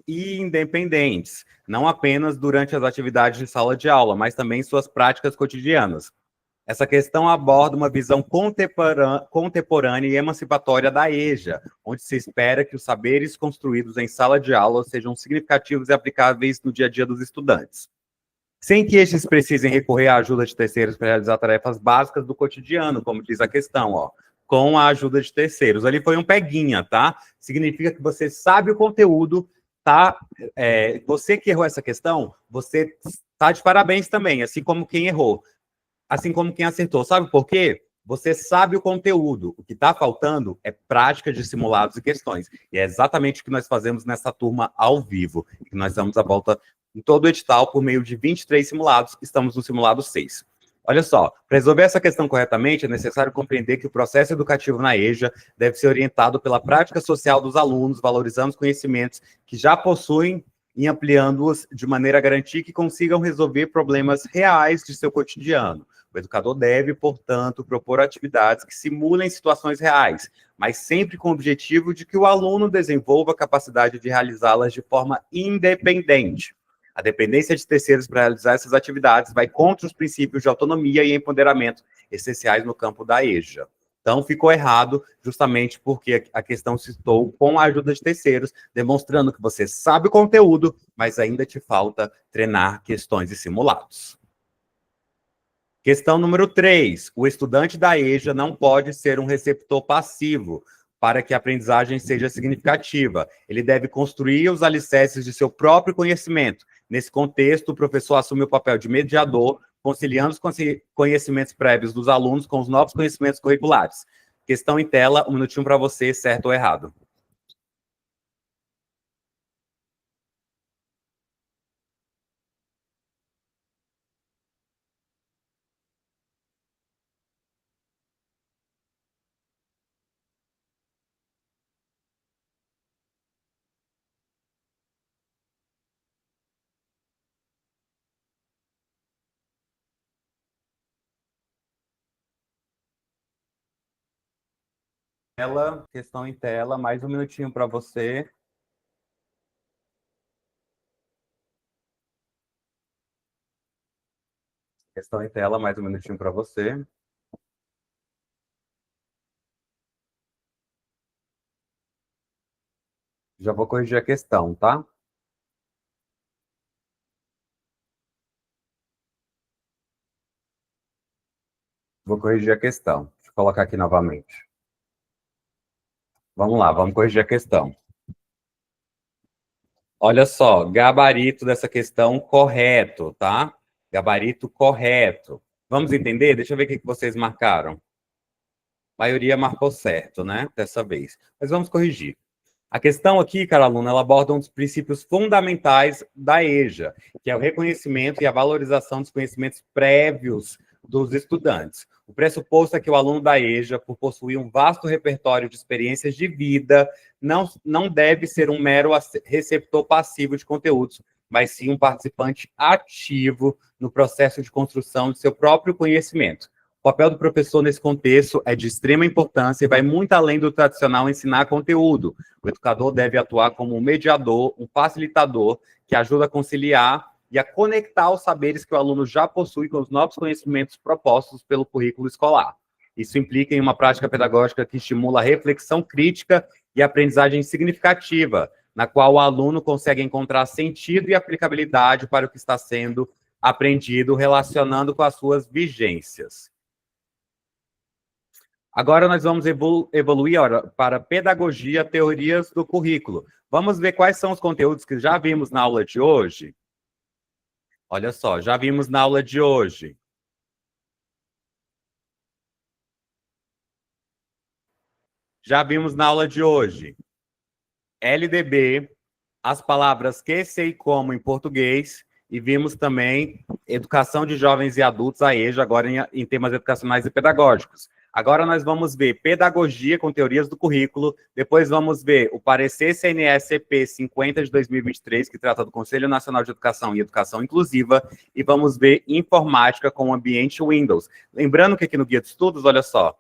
e independentes, não apenas durante as atividades de sala de aula, mas também em suas práticas cotidianas. Essa questão aborda uma visão contemporânea e emancipatória da EJA, onde se espera que os saberes construídos em sala de aula sejam significativos e aplicáveis no dia a dia dos estudantes, sem que estes precisem recorrer à ajuda de terceiros para realizar tarefas básicas do cotidiano, como diz a questão, ó, com a ajuda de terceiros. Ali foi um peguinha, tá? Significa que você sabe o conteúdo, tá? Você que errou essa questão, você tá de parabéns também, assim como quem errou, assim como quem acertou. Sabe por quê? Você sabe o conteúdo. O que está faltando é prática de simulados e questões. E é exatamente o que nós fazemos nessa turma ao vivo. Que nós damos a volta em todo o edital por meio de 23 simulados. Estamos no simulado 6. Olha só, para resolver essa questão corretamente, é necessário compreender que o processo educativo na EJA deve ser orientado pela prática social dos alunos, valorizando os conhecimentos que já possuem e ampliando-os de maneira a garantir que consigam resolver problemas reais de seu cotidiano. O educador deve, portanto, propor atividades que simulem situações reais, mas sempre com o objetivo de que o aluno desenvolva a capacidade de realizá-las de forma independente. A dependência de terceiros para realizar essas atividades vai contra os princípios de autonomia e empoderamento essenciais no campo da EJA. Então, ficou errado justamente porque a questão citou com a ajuda de terceiros, demonstrando que você sabe o conteúdo, mas ainda te falta treinar questões e simulados. Questão número 3. O estudante da EJA não pode ser um receptor passivo para que a aprendizagem seja significativa. Ele deve construir os alicerces de seu próprio conhecimento. Nesse contexto, o professor assume o papel de mediador, conciliando os conhecimentos prévios dos alunos com os novos conhecimentos curriculares. Questão em tela, um minutinho para você, certo ou errado. Questão em tela, mais um minutinho para você. Questão em tela, mais um minutinho para você. Já vou corrigir a questão, tá? Vou corrigir a questão. Deixa eu colocar aqui novamente. Vamos lá, vamos corrigir a questão. Olha só, gabarito dessa questão correto, tá? Gabarito correto. Vamos entender? Deixa eu ver o que vocês marcaram. A maioria marcou certo, né? Dessa vez. Mas vamos corrigir. A questão aqui, cara aluna, ela aborda um dos princípios fundamentais da EJA, que é o reconhecimento e a valorização dos conhecimentos prévios dos estudantes. O pressuposto é que o aluno da EJA, por possuir um vasto repertório de experiências de vida, não deve ser um mero receptor passivo de conteúdos, mas sim um participante ativo no processo de construção de seu próprio conhecimento. O papel do professor nesse contexto é de extrema importância e vai muito além do tradicional ensinar conteúdo. O educador deve atuar como um mediador, um facilitador, que ajuda a conciliar e a conectar os saberes que o aluno já possui com os novos conhecimentos propostos pelo currículo escolar. Isso implica em uma prática pedagógica que estimula a reflexão crítica e a aprendizagem significativa, na qual o aluno consegue encontrar sentido e aplicabilidade para o que está sendo aprendido, relacionando com as suas vigências. Agora nós vamos evoluir para pedagogia, teorias do currículo. Vamos ver quais são os conteúdos que já vimos na aula de hoje. Olha só, já vimos na aula de hoje. Já vimos na aula de hoje. LDB, as palavras que, sei, como em português, e vimos também educação de jovens e adultos, a EJA, agora em temas educacionais e pedagógicos. Agora nós vamos ver pedagogia com teorias do currículo, depois vamos ver o parecer CNE-CP 50 de 2023, que trata do Conselho Nacional de Educação e Educação Inclusiva, e vamos ver informática com o ambiente Windows. Lembrando que aqui no Guia de Estudos, olha só,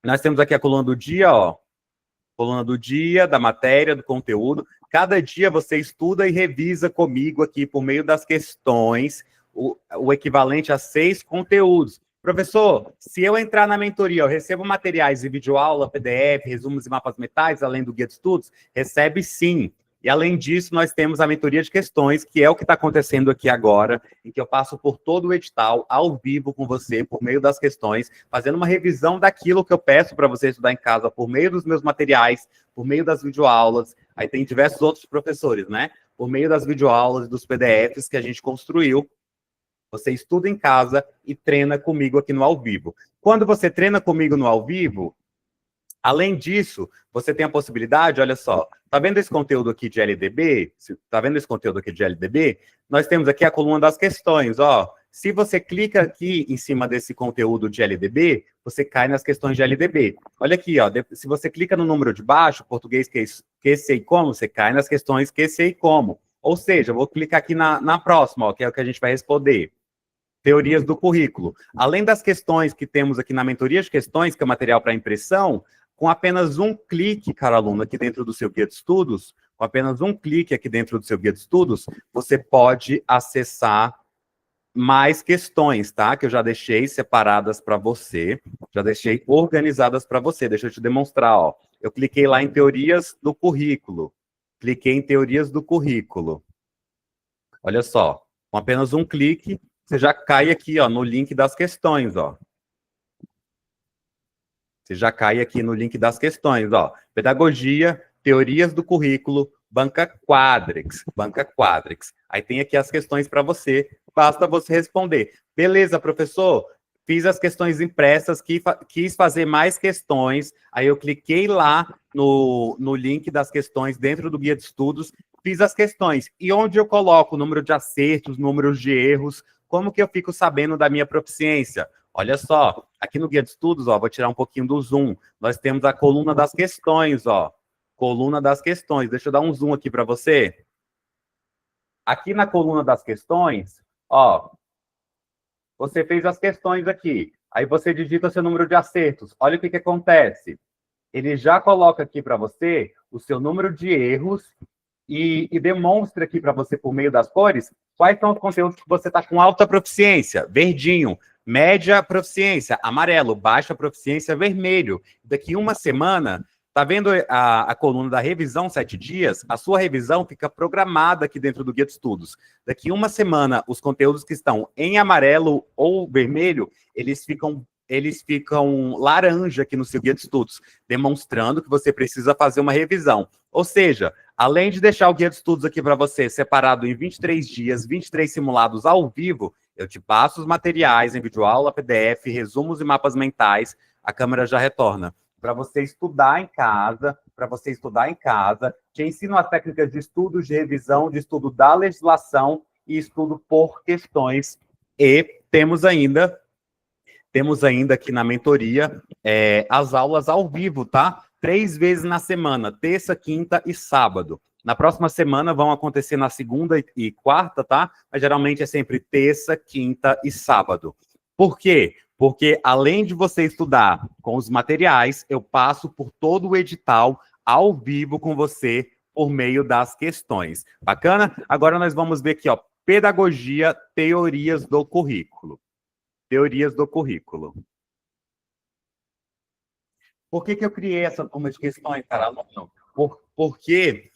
nós temos aqui a coluna do dia, ó, coluna do dia, da matéria, do conteúdo. Cada dia você estuda e revisa comigo aqui, por meio das questões, o equivalente a 6 conteúdos. Professor, se eu entrar na mentoria, eu recebo materiais de videoaula, PDF, resumos e mapas mentais, além do guia de estudos? Recebe sim. E além disso, nós temos a mentoria de questões, que é o que está acontecendo aqui agora, em que eu passo por todo o edital, ao vivo com você, por meio das questões, fazendo uma revisão daquilo que eu peço para você estudar em casa, por meio dos meus materiais, por meio das videoaulas. Aí tem diversos outros professores, né? Por meio das videoaulas e dos PDFs que a gente construiu. Você estuda em casa e treina comigo aqui no ao vivo. Quando você treina comigo no ao vivo, além disso, você tem a possibilidade, olha só, tá vendo esse conteúdo aqui de LDB? Tá vendo esse conteúdo aqui de LDB? Nós temos aqui a coluna das questões, ó. Se você clica aqui em cima desse conteúdo de LDB, você cai nas questões de LDB. Olha aqui, ó, se você clica no número de baixo, português que sei como, você cai nas questões que sei como. Ou seja, eu vou clicar aqui na próxima, ó, que é o que a gente vai responder. Teorias do currículo. Além das questões que temos aqui na mentoria de questões, que é material para impressão, com apenas um clique, cara aluno, aqui dentro do seu guia de estudos, com apenas um clique aqui dentro do seu guia de estudos, você pode acessar mais questões, tá? Que eu já deixei separadas para você, já deixei organizadas para você. Deixa eu te demonstrar, ó. Eu cliquei lá em teorias do currículo. Cliquei em teorias do currículo. Olha só, com apenas um clique, você já cai aqui, ó, no link das questões, ó. Você já cai aqui no link das questões, ó. Pedagogia, teorias do currículo, banca Quadrix, banca Quadrix. Aí tem aqui as questões para você, basta você responder. Beleza, professor? Fiz as questões impressas, quis fazer mais questões, aí eu cliquei lá no link das questões dentro do guia de estudos, fiz as questões. E onde eu coloco o número de acertos, números de erros, como que eu fico sabendo da minha proficiência? Olha só, aqui no guia de estudos, ó, vou tirar um pouquinho do zoom. Nós temos a coluna das questões, ó. Coluna das questões. Deixa eu dar um zoom aqui para você. Aqui na coluna das questões, ó, você fez as questões aqui. Aí você digita seu número de acertos. Olha o que acontece. Ele já coloca aqui para você o seu número de erros e demonstra aqui para você, por meio das cores, quais são os conteúdos que você está com alta proficiência. Verdinho. Média proficiência, amarelo. Baixa proficiência, vermelho. Daqui uma semana, Tá vendo a coluna da revisão 7 dias? A sua revisão fica programada aqui dentro do guia de estudos. Daqui uma semana, os conteúdos que estão em amarelo ou vermelho, eles ficam laranja aqui no seu guia de estudos, demonstrando que você precisa fazer uma revisão. Ou seja, além de deixar o guia de estudos aqui para você separado em 23 dias, 23 simulados ao vivo, eu te passo os materiais em videoaula, PDF, resumos e mapas mentais, a câmera já retorna. Para você estudar em casa, te ensino as técnicas de estudo, de revisão, de estudo da legislação e estudo por questões. E temos ainda aqui na mentoria as aulas ao vivo, tá? 3 vezes na semana, terça, quinta e sábado. Na próxima semana vão acontecer na segunda e quarta, tá? Mas geralmente é sempre terça, quinta e sábado. Por quê? Porque além de você estudar com os materiais, eu passo por todo o edital ao vivo com você por meio das questões. Bacana? Agora nós vamos ver aqui, ó, pedagogia, teorias do currículo. Teorias do currículo. Por que eu criei essa turma de questões, cara? Porque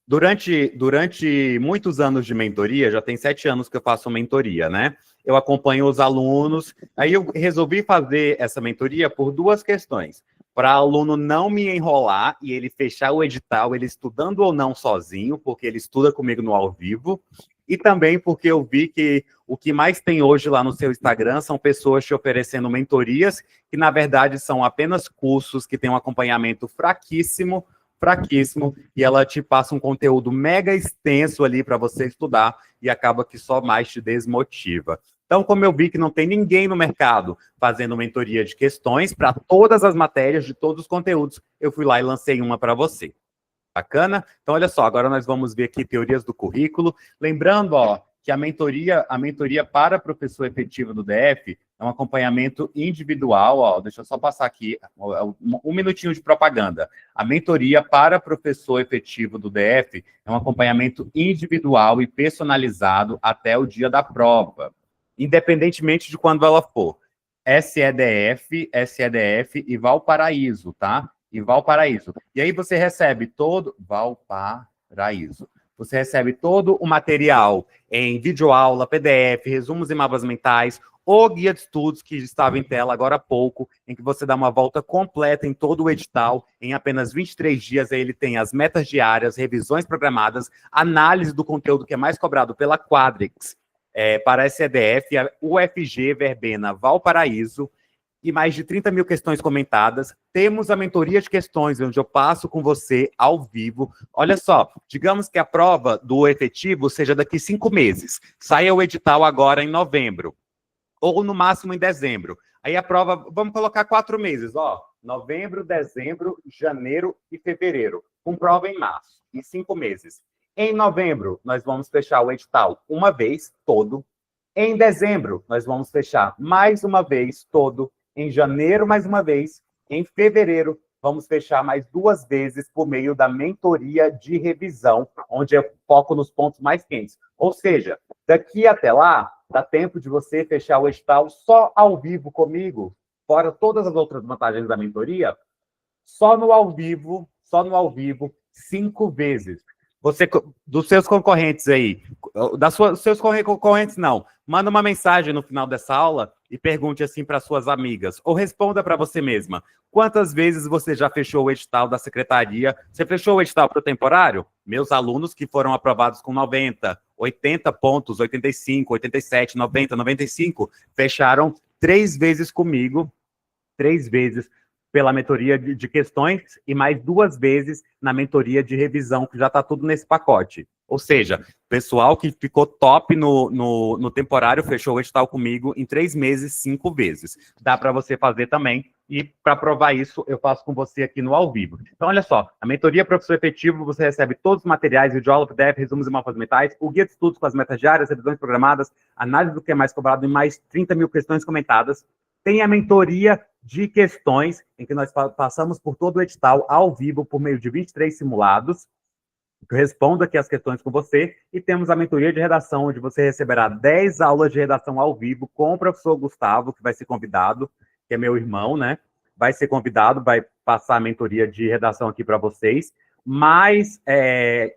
durante muitos anos de mentoria, já tem 7 anos que eu faço mentoria, né? Eu acompanho os alunos, aí eu resolvi fazer essa mentoria por 2 questões. Para o aluno não me enrolar e ele fechar o edital, ele estudando ou não sozinho, porque ele estuda comigo no ao vivo, e também porque eu vi que o que mais tem hoje lá no seu Instagram são pessoas te oferecendo mentorias, que na verdade são apenas cursos que têm um acompanhamento fraquíssimo, e ela te passa um conteúdo mega extenso ali para você estudar e acaba que só mais te desmotiva. Então, como eu vi que não tem ninguém no mercado fazendo mentoria de questões para todas as matérias, de todos os conteúdos, eu fui lá e lancei uma para você. Bacana? Então, olha só, agora nós vamos ver aqui teorias do currículo. Lembrando, ó, que a mentoria para professor efetivo do DF é um acompanhamento individual, ó, deixa eu só passar aqui um minutinho de propaganda. A mentoria para professor efetivo do DF é um acompanhamento individual e personalizado até o dia da prova, independentemente de quando ela for. SEDF e Valparaíso, tá? E Valparaíso. E aí você recebe Valparaíso. Você recebe todo o material em videoaula, PDF, resumos e mapas mentais, o guia de estudos que estava em tela agora há pouco, em que você dá uma volta completa em todo o edital, em apenas 23 dias. Aí ele tem as metas diárias, revisões programadas, análise do conteúdo que é mais cobrado pela Quadrix, para a SEDF, a UFG, Verbena, Valparaíso, e mais de 30 mil questões comentadas. Temos a mentoria de questões, onde eu passo com você ao vivo. Olha só, digamos que a prova do efetivo seja daqui 5 meses. Saia o edital agora em novembro, ou no máximo em dezembro. Aí a prova, vamos colocar 4 meses, ó. Novembro, dezembro, janeiro e fevereiro. Com prova em março, em 5 meses. Em novembro, nós vamos fechar o edital uma vez, todo. Em dezembro, nós vamos fechar mais uma vez, todo. Em janeiro, mais uma vez. Em fevereiro, vamos fechar mais 2 vezes por meio da mentoria de revisão, onde eu foco nos pontos mais quentes. Ou seja, daqui até lá, dá tempo de você fechar o edital só ao vivo comigo, fora todas as outras vantagens da mentoria, só no ao vivo, 5 vezes. Você, dos seus concorrentes aí, dos seus concorrentes não, manda uma mensagem no final dessa aula e pergunte assim para suas amigas, ou responda para você mesma, quantas vezes você já fechou o edital da secretaria? Você fechou o edital para o temporário? Meus alunos que foram aprovados com 90, 80 pontos, 85, 87, 90, 95, fecharam 3 vezes comigo, 3 vezes pela mentoria de questões e mais 2 vezes na mentoria de revisão, que já está tudo nesse pacote. Ou seja, pessoal que ficou top no temporário fechou o edital comigo em 3 meses, 5 vezes. Dá para você fazer também. E para provar isso, eu faço com você aqui no ao vivo. Então, olha só, a mentoria professor efetivo, você recebe todos os materiais, videoaula, PDF, resumos e mapas mentais, o guia de estudos com as metas diárias, revisões programadas, análise do que é mais cobrado e mais 30 mil questões comentadas. Tem a mentoria de questões, em que nós passamos por todo o edital ao vivo por meio de 23 simulados. Eu respondo aqui as questões com você. E temos a mentoria de redação, onde você receberá 10 aulas de redação ao vivo com o professor Gustavo, que vai ser convidado, que é meu irmão, né? vai ser convidado, vai passar a mentoria de redação aqui para vocês, mais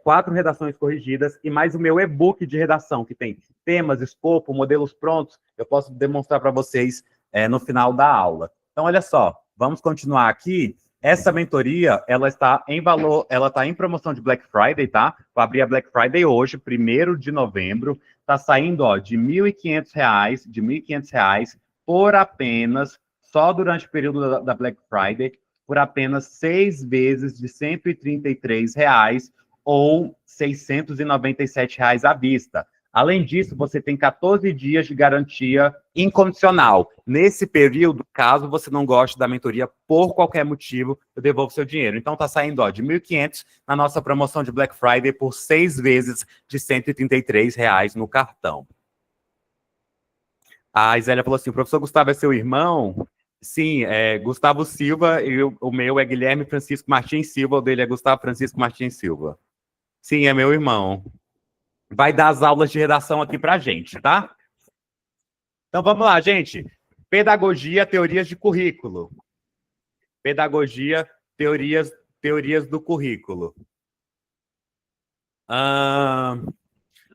4 redações corrigidas e mais o meu e-book de redação, que tem temas, escopo, modelos prontos, eu posso demonstrar para vocês no final da aula. Então, olha só, vamos continuar aqui. Essa mentoria, ela está em valor, ela está em promoção de Black Friday, tá? Vou abrir a Black Friday hoje, 1º de novembro. Está saindo, ó, de R$ 1.500, por apenas, só durante o período da Black Friday, por apenas 6 vezes de R$ 133 ou R$ 697 à vista. Além disso, você tem 14 dias de garantia incondicional. Nesse período, caso você não goste da mentoria por qualquer motivo, eu devolvo seu dinheiro. Então, está saindo de R$ 1.500 na nossa promoção de Black Friday por 6 vezes de R$ 133 no cartão. A Isélia falou assim, o professor Gustavo é seu irmão? Sim, Gustavo Silva, e o meu é Guilherme Francisco Martins Silva, o dele é Gustavo Francisco Martins Silva. Sim, é meu irmão. Vai dar as aulas de redação aqui pra gente, tá? Então vamos lá, gente. Pedagogia, teorias de currículo. Pedagogia, teorias do currículo.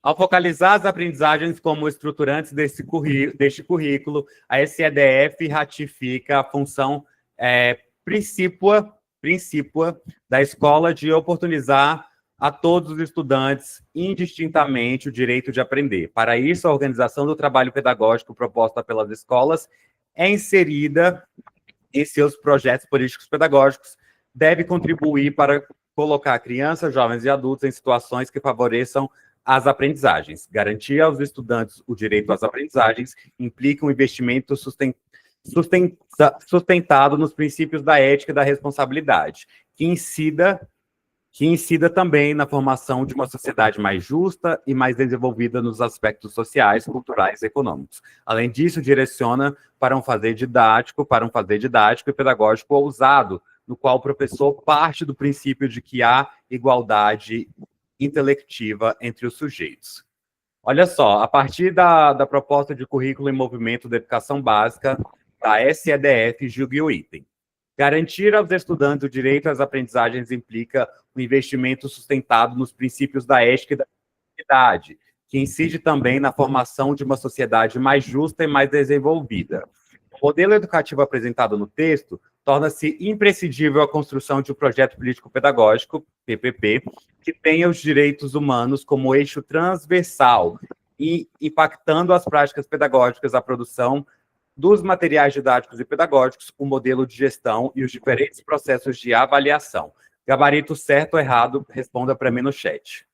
Ao focalizar as aprendizagens como estruturantes deste currículo, a SEDF ratifica a função principal da escola de oportunizar a todos os estudantes, indistintamente, o direito de aprender. Para isso, a organização do trabalho pedagógico proposta pelas escolas é inserida em seus projetos políticos pedagógicos, deve contribuir para colocar crianças, jovens e adultos em situações que favoreçam as aprendizagens. Garantir aos estudantes o direito às aprendizagens implica um investimento sustentado nos princípios da ética e da responsabilidade, que incida também na formação de uma sociedade mais justa e mais desenvolvida nos aspectos sociais, culturais e econômicos. Além disso, direciona para um fazer didático e pedagógico ousado, no qual o professor parte do princípio de que há igualdade intelectiva entre os sujeitos. Olha só, a partir da proposta de currículo em movimento da educação básica, da SEDF, julgue o item. Garantir aos estudantes o direito às aprendizagens implica um investimento sustentado nos princípios da ética e da sociedade, que incide também na formação de uma sociedade mais justa e mais desenvolvida. O modelo educativo apresentado no texto torna-se imprescindível a construção de um projeto político-pedagógico, PPP, que tenha os direitos humanos como eixo transversal e impactando as práticas pedagógicas, a produção dos materiais didáticos e pedagógicos, o modelo de gestão e os diferentes processos de avaliação. Gabarito certo ou errado, responda para mim no chat.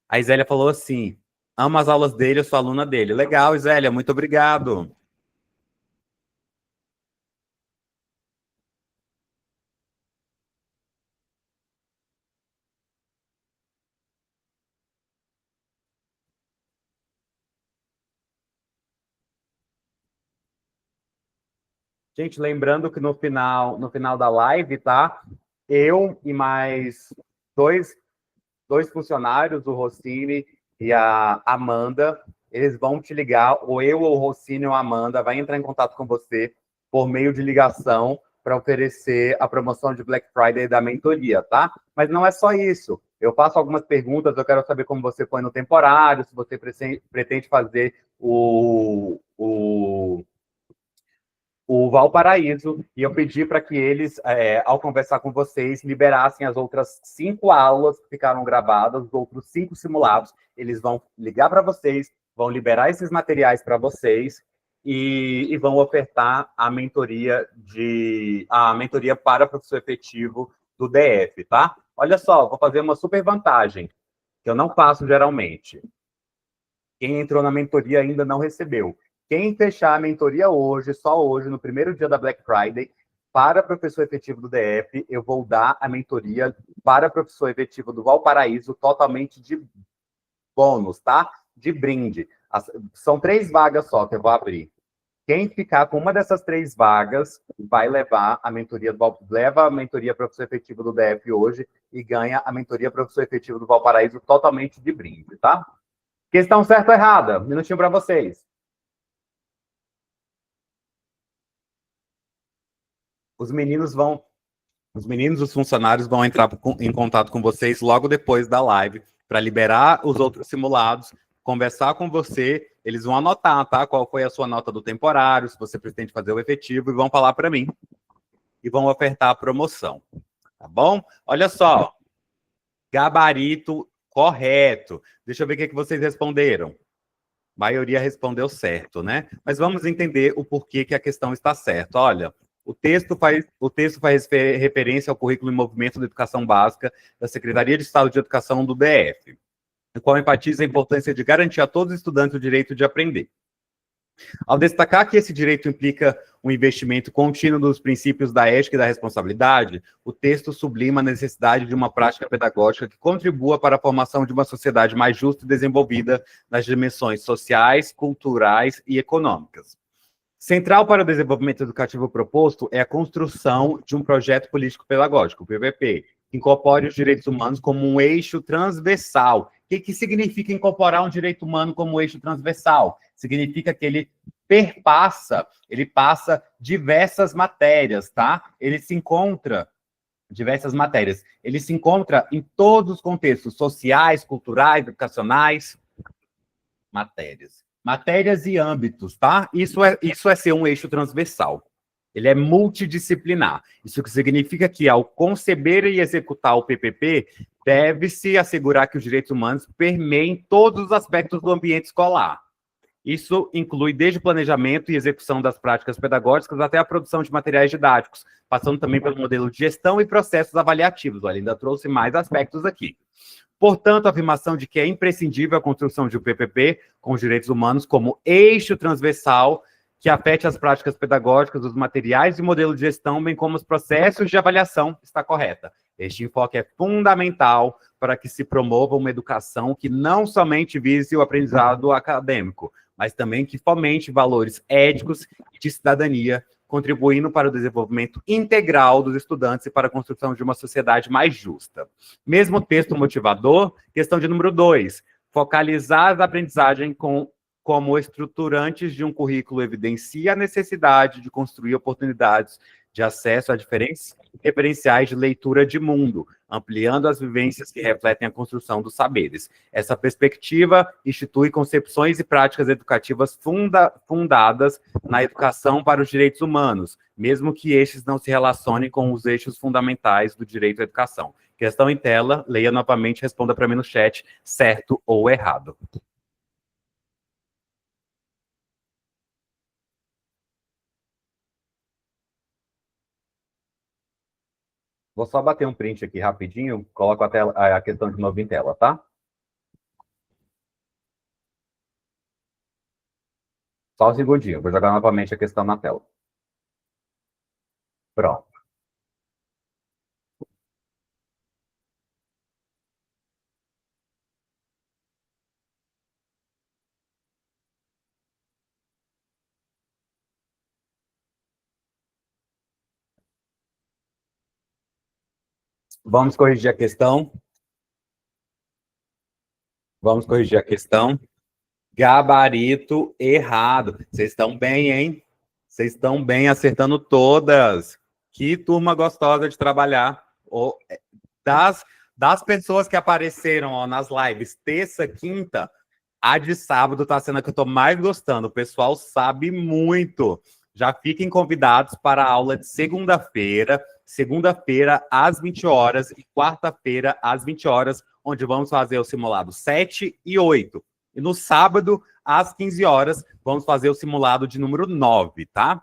A Isélia falou assim, amo as aulas dele, eu sou aluna dele. Legal, Isélia, muito obrigado. Gente, lembrando que no final da live, tá? Eu e mais dois funcionários, o Rossini e a Amanda, eles vão te ligar, ou eu, ou o Rossini ou a Amanda, vai entrar em contato com você por meio de ligação para oferecer a promoção de Black Friday da mentoria, tá? Mas não é só isso. Eu faço algumas perguntas, eu quero saber como você foi no temporário, se você pretende fazer o Valparaíso, e eu pedi para que eles, ao conversar com vocês, liberassem as outras 5 aulas que ficaram gravadas, os outros 5 simulados. Eles vão ligar para vocês, vão liberar esses materiais para vocês e vão ofertar a mentoria para professor efetivo do DF, tá? Olha só, vou fazer uma super vantagem, que eu não faço geralmente. Quem entrou na mentoria ainda não recebeu. Quem fechar a mentoria hoje, só hoje, no primeiro dia da Black Friday, para professor efetivo do DF, eu vou dar a mentoria para professor efetivo do Valparaíso totalmente de bônus, tá? De brinde. São 3 vagas só que eu vou abrir. Quem ficar com uma dessas 3 vagas vai levar a mentoria leva a mentoria professor efetivo do DF hoje e ganha a mentoria professor efetivo do Valparaíso totalmente de brinde, tá? Questão certa ou errada? Um minutinho para vocês. os meninos, os funcionários vão entrar em contato com vocês logo depois da live para liberar os outros simulados, conversar com você, eles vão anotar, tá? Qual foi a sua nota do temporário, se você pretende fazer o efetivo, e vão falar para mim. E vão ofertar a promoção, tá bom? Olha só, gabarito correto. Deixa eu ver o que vocês responderam. A maioria respondeu certo, né? Mas vamos entender o porquê que a questão está certa. Olha, o texto faz referência ao currículo em movimento da educação básica da Secretaria de Estado de Educação do DF, o qual enfatiza a importância de garantir a todos os estudantes o direito de aprender. Ao destacar que esse direito implica um investimento contínuo dos princípios da ética e da responsabilidade, o texto sublima a necessidade de uma prática pedagógica que contribua para a formação de uma sociedade mais justa e desenvolvida nas dimensões sociais, culturais e econômicas. Central para o desenvolvimento educativo proposto é a construção de um projeto político-pedagógico, PPP, que incorpore os direitos humanos como um eixo transversal. O que significa incorporar um direito humano como eixo transversal? Significa que ele passa diversas matérias, tá? Diversas matérias. Ele se encontra em todos os contextos sociais, culturais, educacionais, matérias e âmbitos, tá? Isso é ser um eixo transversal. Ele é multidisciplinar. Isso que significa que, ao conceber e executar o PPP, deve-se assegurar que os direitos humanos permeiem todos os aspectos do ambiente escolar. Isso inclui desde o planejamento e execução das práticas pedagógicas até a produção de materiais didáticos, passando também pelo modelo de gestão e processos avaliativos. Olha, ainda trouxe mais aspectos aqui. Portanto, a afirmação de que é imprescindível a construção de um PPP com os direitos humanos como eixo transversal que afete as práticas pedagógicas, os materiais e modelo de gestão, bem como os processos de avaliação, está correta. Este enfoque é fundamental para que se promova uma educação que não somente vise o aprendizado acadêmico, mas também que fomente valores éticos e de cidadania, contribuindo para o desenvolvimento integral dos estudantes e para a construção de uma sociedade mais justa. Mesmo texto motivador, questão de número 2, focalizar a aprendizagem como estruturantes de um currículo evidencia a necessidade de construir oportunidades de acesso a diferentes referenciais de leitura de mundo, ampliando as vivências que refletem a construção dos saberes. Essa perspectiva institui concepções e práticas educativas fundadas na educação para os direitos humanos, mesmo que estes não se relacionem com os eixos fundamentais do direito à educação. Questão em tela, leia novamente, responda para mim no chat, certo ou errado. Vou só bater um print aqui rapidinho, coloco a questão de novo em tela, tá? Só um segundinho, vou jogar novamente a questão na tela. Pronto. Vamos corrigir a questão. Vamos corrigir a questão. Gabarito errado. Vocês estão bem, hein? Vocês estão bem, acertando todas. Que turma gostosa de trabalhar. Das pessoas que apareceram nas lives terça, quinta, a de sábado está sendo a que eu estou mais gostando. O pessoal sabe muito. Já fiquem convidados para a aula de segunda-feira às 20 horas e quarta-feira às 20 horas, onde vamos fazer o simulado 7 e 8. E no sábado, às 15 horas, vamos fazer o simulado de número 9, tá?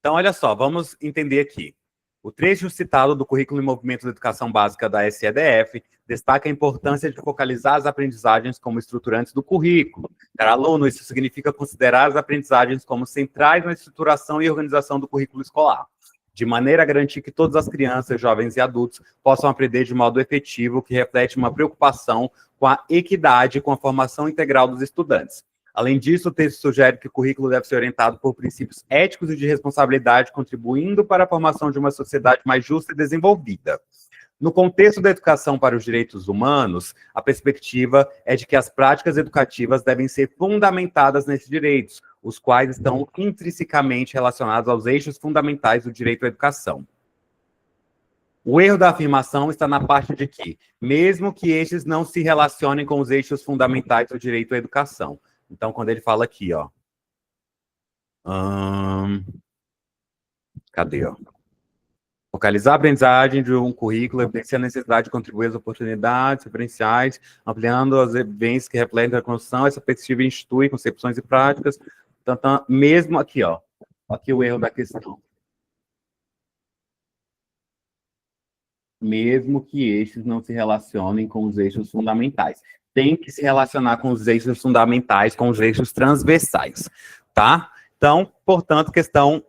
Então, olha só, vamos entender aqui. O trecho citado do Currículo em Movimento da Educação Básica da SEDF destaca a importância de focalizar as aprendizagens como estruturantes do currículo. Para aluno, isso significa considerar as aprendizagens como centrais na estruturação e organização do currículo escolar, de maneira a garantir que todas as crianças, jovens e adultos possam aprender de modo efetivo, que reflete uma preocupação com a equidade e com a formação integral dos estudantes. Além disso, o texto sugere que o currículo deve ser orientado por princípios éticos e de responsabilidade, contribuindo para a formação de uma sociedade mais justa e desenvolvida. No contexto da educação para os direitos humanos, a perspectiva é de que as práticas educativas devem ser fundamentadas nesses direitos, os quais estão intrinsecamente relacionados aos eixos fundamentais do direito à educação. O erro da afirmação está na parte de que, mesmo que estes não se relacionem com os eixos fundamentais do direito à educação. Então, quando ele fala aqui, ó. Cadê, ó? Focalizar a aprendizagem de um currículo, evidencia a necessidade de contribuir às oportunidades referenciais, ampliando as evidências que refletem a construção, essa perspectiva institui concepções e práticas, mesmo aqui, ó. Aqui o erro da questão. Mesmo que estes não se relacionem com os eixos fundamentais. Tem que se relacionar com os eixos fundamentais, com os eixos transversais, tá? Então, portanto, questão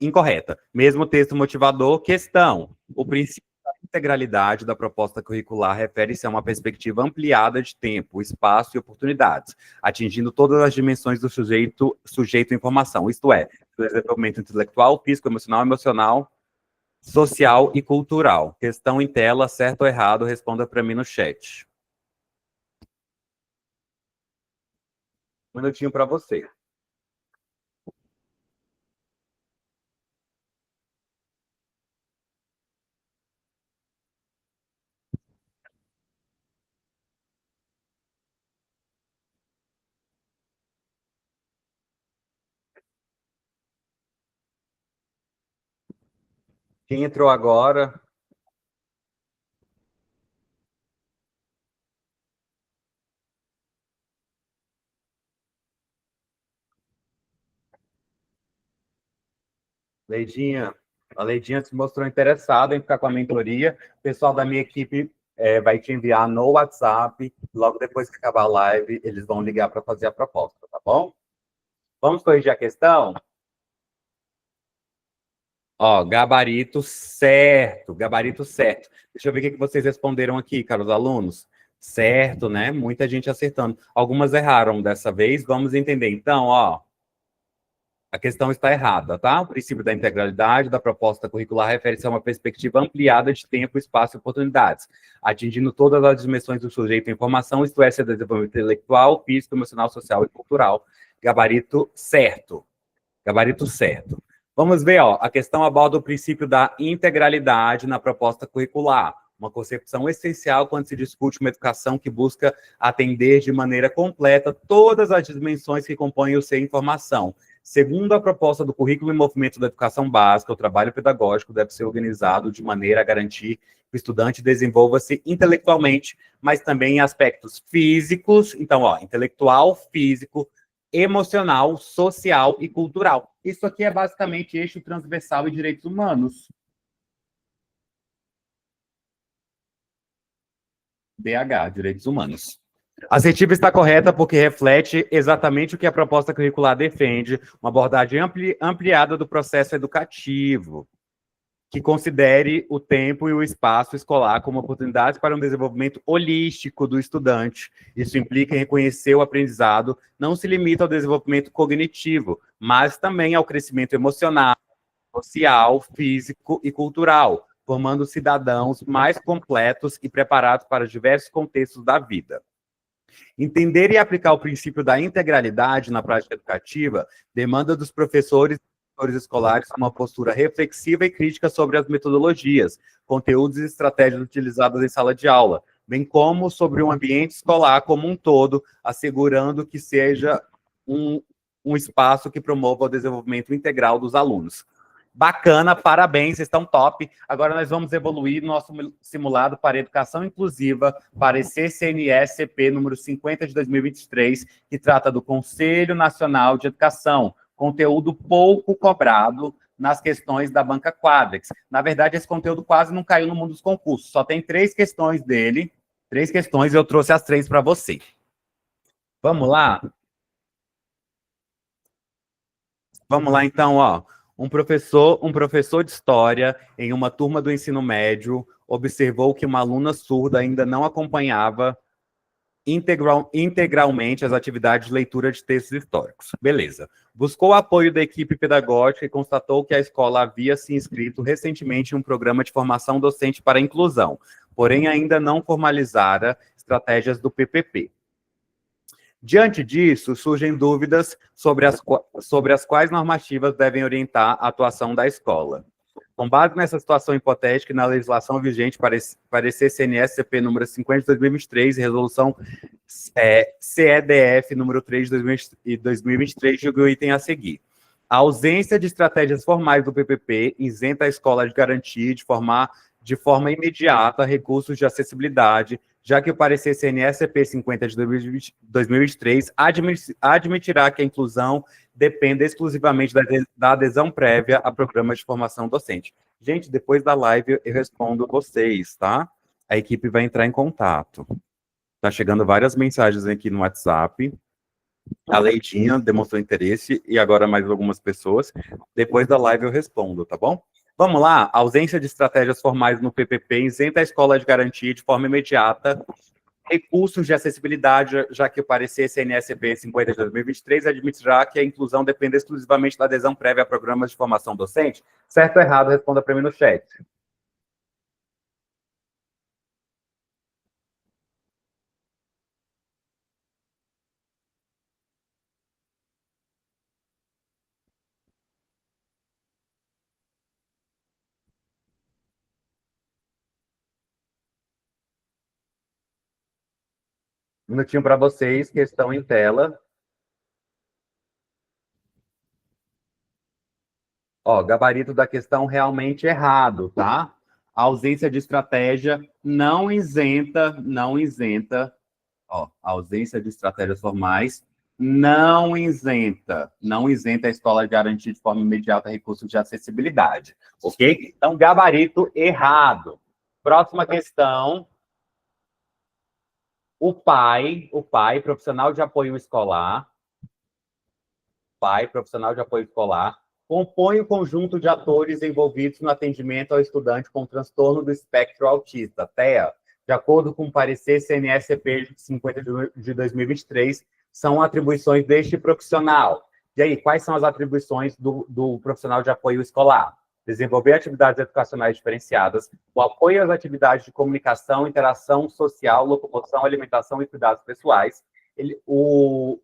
incorreta. Mesmo texto motivador, questão. O princípio da integralidade da proposta curricular refere-se a uma perspectiva ampliada de tempo, espaço e oportunidades, atingindo todas as dimensões do sujeito à informação, isto é, do desenvolvimento intelectual, físico, emocional, social e cultural. Questão em tela, certo ou errado, responda para mim no chat. Um minutinho para você. Quem entrou agora? Leidinha, a Leidinha se mostrou interessada em ficar com a mentoria. O pessoal da minha equipe vai te enviar no WhatsApp. Logo depois que acabar a live, eles vão ligar para fazer a proposta, tá bom? Vamos corrigir a questão? Ó, gabarito certo, gabarito certo. Deixa eu ver o que vocês responderam aqui, caros alunos. Certo, né? Muita gente acertando. Algumas erraram dessa vez. Vamos entender. Então, ó, a questão está errada, tá? O princípio da integralidade da proposta curricular refere-se a uma perspectiva ampliada de tempo, espaço e oportunidades, atingindo todas as dimensões do sujeito à informação, isto é, seu desenvolvimento intelectual, físico, emocional, social e cultural. Gabarito certo. Gabarito certo. Vamos ver, ó, a questão aborda o princípio da integralidade na proposta curricular, uma concepção essencial quando se discute uma educação que busca atender de maneira completa todas as dimensões que compõem o ser informação. Segundo a proposta do currículo em movimento da educação básica, o trabalho pedagógico deve ser organizado de maneira a garantir que o estudante desenvolva-se intelectualmente, mas também em aspectos físicos, então, ó, intelectual, físico, emocional, social e cultural. Isso aqui é basicamente eixo transversal e direitos humanos. DH, direitos humanos. A assertiva está correta porque reflete exatamente o que a proposta curricular defende, uma abordagem ampliada do processo educativo, que considere o tempo e o espaço escolar como oportunidades para um desenvolvimento holístico do estudante. Isso implica em reconhecer o aprendizado não se limita ao desenvolvimento cognitivo, mas também ao crescimento emocional, social, físico e cultural, formando cidadãos mais completos e preparados para diversos contextos da vida. Entender e aplicar o princípio da integralidade na prática educativa demanda dos professores escolares uma postura reflexiva e crítica sobre as metodologias, conteúdos e estratégias utilizadas em sala de aula, bem como sobre o ambiente escolar como um todo, assegurando que seja um espaço que promova o desenvolvimento integral dos alunos. Bacana, parabéns, vocês estão top. Agora nós vamos evoluir nosso simulado para educação inclusiva para esse CCNE-CP número 50 de 2023, que trata do Conselho Nacional de Educação, conteúdo pouco cobrado nas questões da banca Quadrex. Na verdade, esse conteúdo quase não caiu no mundo dos concursos, só tem 3 questões dele, 3 questões, e eu trouxe as 3 para você. Vamos lá? Vamos lá, então, ó. Um professor de história em uma turma do ensino médio observou que uma aluna surda ainda não acompanhava integralmente as atividades de leitura de textos históricos. Beleza. Buscou o apoio da equipe pedagógica e constatou que a escola havia se inscrito recentemente em um programa de formação docente para a inclusão, porém ainda não formalizara estratégias do PPP. Diante disso, surgem dúvidas sobre as quais normativas devem orientar a atuação da escola. Com base nessa situação hipotética e na legislação vigente, parecer CNSCP número 50 de 2023 e resolução CEDF número 3 de 2023, julgue o item a seguir. A ausência de estratégias formais do PPP isenta a escola de garantir de forma imediata recursos de acessibilidade, já que o parecer CNSCP 50 de 2023 admitirá que a inclusão depende exclusivamente da adesão prévia a programas de formação docente. Gente, depois da live eu respondo vocês, tá? A equipe vai entrar em contato. Tá chegando várias mensagens aqui no WhatsApp. A Leidinha demonstrou interesse e agora mais algumas pessoas. Depois da live eu respondo, tá bom? Vamos lá. A ausência de estratégias formais no PPP isenta a escola de garantir de forma imediata recursos de acessibilidade, já que o parecer CNSP 50 de 2023 admitirá que a inclusão depende exclusivamente da adesão prévia a programas de formação docente. Certo ou errado? Responda para mim no chat. Um minutinho para vocês que estão em tela. Ó, gabarito da questão realmente errado, tá? A ausência de estratégia não isenta, ó, a ausência de estratégias formais não isenta a escola de garantir de forma imediata recursos de acessibilidade, ok? Então, gabarito errado. Próxima questão. O pai, profissional de apoio escolar, compõe o conjunto de atores envolvidos no atendimento ao estudante com transtorno do espectro autista, TEA, de acordo com o parecer CNSCP 50 de 2023, são atribuições deste profissional. E aí, quais são as atribuições do profissional de apoio escolar? Desenvolver atividades educacionais diferenciadas, o apoio às atividades de comunicação, interação social, locomoção, alimentação e cuidados pessoais. O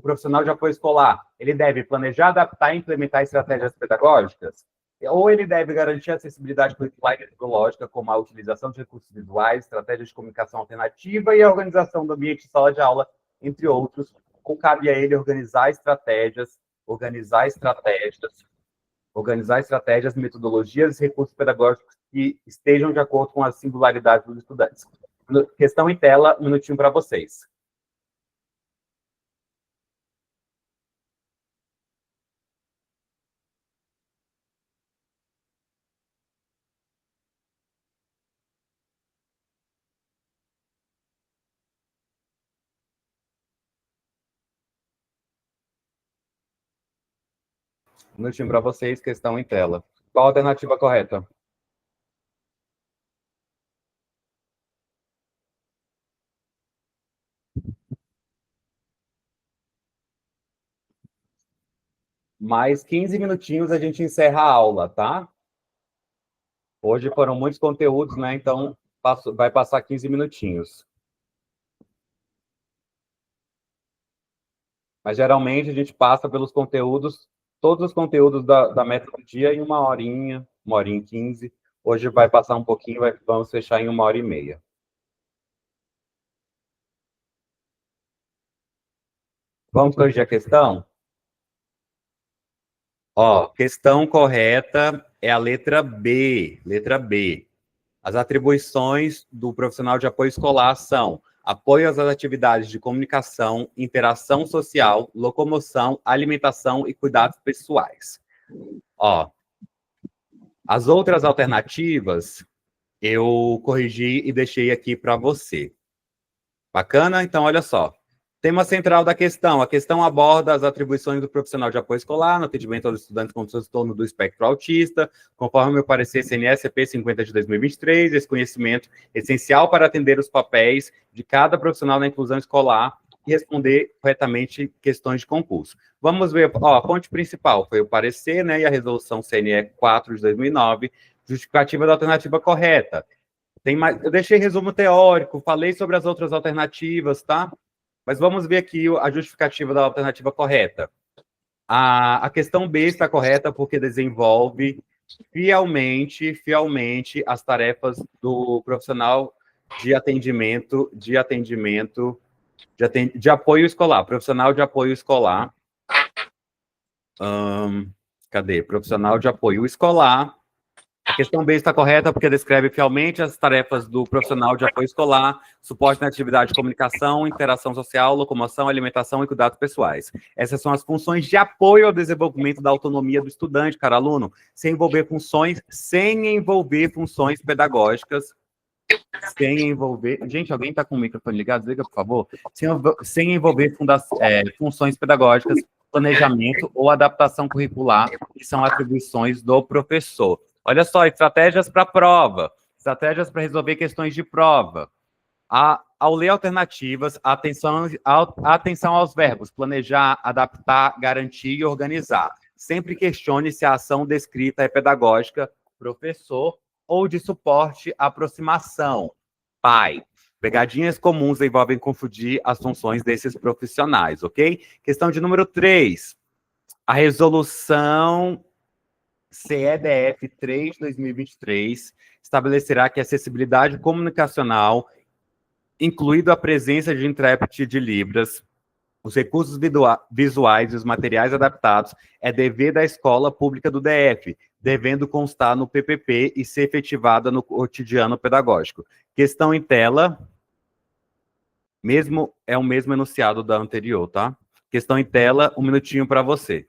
profissional de apoio escolar, ele deve planejar, adaptar e implementar estratégias pedagógicas, ou ele deve garantir acessibilidade curricular e metodológica, como a utilização de recursos visuais, estratégias de comunicação alternativa e a organização do ambiente de sala de aula, entre outros. Cabe a ele organizar estratégias, metodologias e recursos pedagógicos que estejam de acordo com as singularidades dos estudantes. Questão em tela, um minutinho para vocês. Um minutinho para vocês, questão em tela. Qual a alternativa correta? Mais 15 minutinhos a gente encerra a aula, tá? Hoje foram muitos conteúdos, né? Então, vai passar 15 minutinhos. Mas, geralmente, a gente passa pelos conteúdos, todos os conteúdos da meta do dia em uma horinha e 15. Hoje vai passar um pouquinho, vamos fechar em 1h30. Vamos corrigir a questão? Ó, questão correta é a letra B. Letra B. As atribuições do profissional de apoio escolar são apoio às atividades de comunicação, interação social, locomoção, alimentação e cuidados pessoais. Ó, as outras alternativas eu corrigi e deixei aqui para você. Bacana? Então, olha só. Tema central da questão. A questão aborda as atribuições do profissional de apoio escolar no atendimento aos estudantes com transtorno do espectro autista, conforme o meu parecer CNSP 50 de 2023, esse conhecimento essencial para atender os papéis de cada profissional na inclusão escolar e responder corretamente questões de concurso. Vamos ver, ó, a fonte principal foi o parecer, né, e a resolução CNE 4 de 2009, justificativa da alternativa correta. Tem mais, eu deixei resumo teórico, falei sobre as outras alternativas, tá? Mas vamos ver aqui a justificativa da alternativa correta. A questão B está correta porque desenvolve fielmente as tarefas do profissional de apoio escolar, profissional de apoio escolar. Cadê? Profissional de apoio escolar. A questão B está correta porque descreve fielmente as tarefas do profissional de apoio escolar, suporte na atividade de comunicação, interação social, locomoção, alimentação e cuidados pessoais. Essas são as funções de apoio ao desenvolvimento da autonomia do estudante, cara aluno, sem envolver funções pedagógicas, Gente, alguém está com o microfone ligado? Liga, por favor. Sem envolver funções pedagógicas, planejamento ou adaptação curricular, que são atribuições do professor. Olha só, estratégias para prova, estratégias para resolver questões de prova. Ao ler alternativas, atenção aos verbos, planejar, adaptar, garantir e organizar. Sempre questione se a ação descrita é pedagógica, professor, ou de suporte, aproximação, pai. Pegadinhas comuns envolvem confundir as funções desses profissionais, ok? Questão de número 3. A resolução CEDF 3/2023 estabelecerá que a acessibilidade comunicacional, incluído a presença de intérprete de Libras, os recursos visuais e os materiais adaptados, é dever da escola pública do DF, devendo constar no PPP e ser efetivada no cotidiano pedagógico. Questão em tela, é o mesmo enunciado da anterior, tá? Questão em tela, 1 minutinho para você.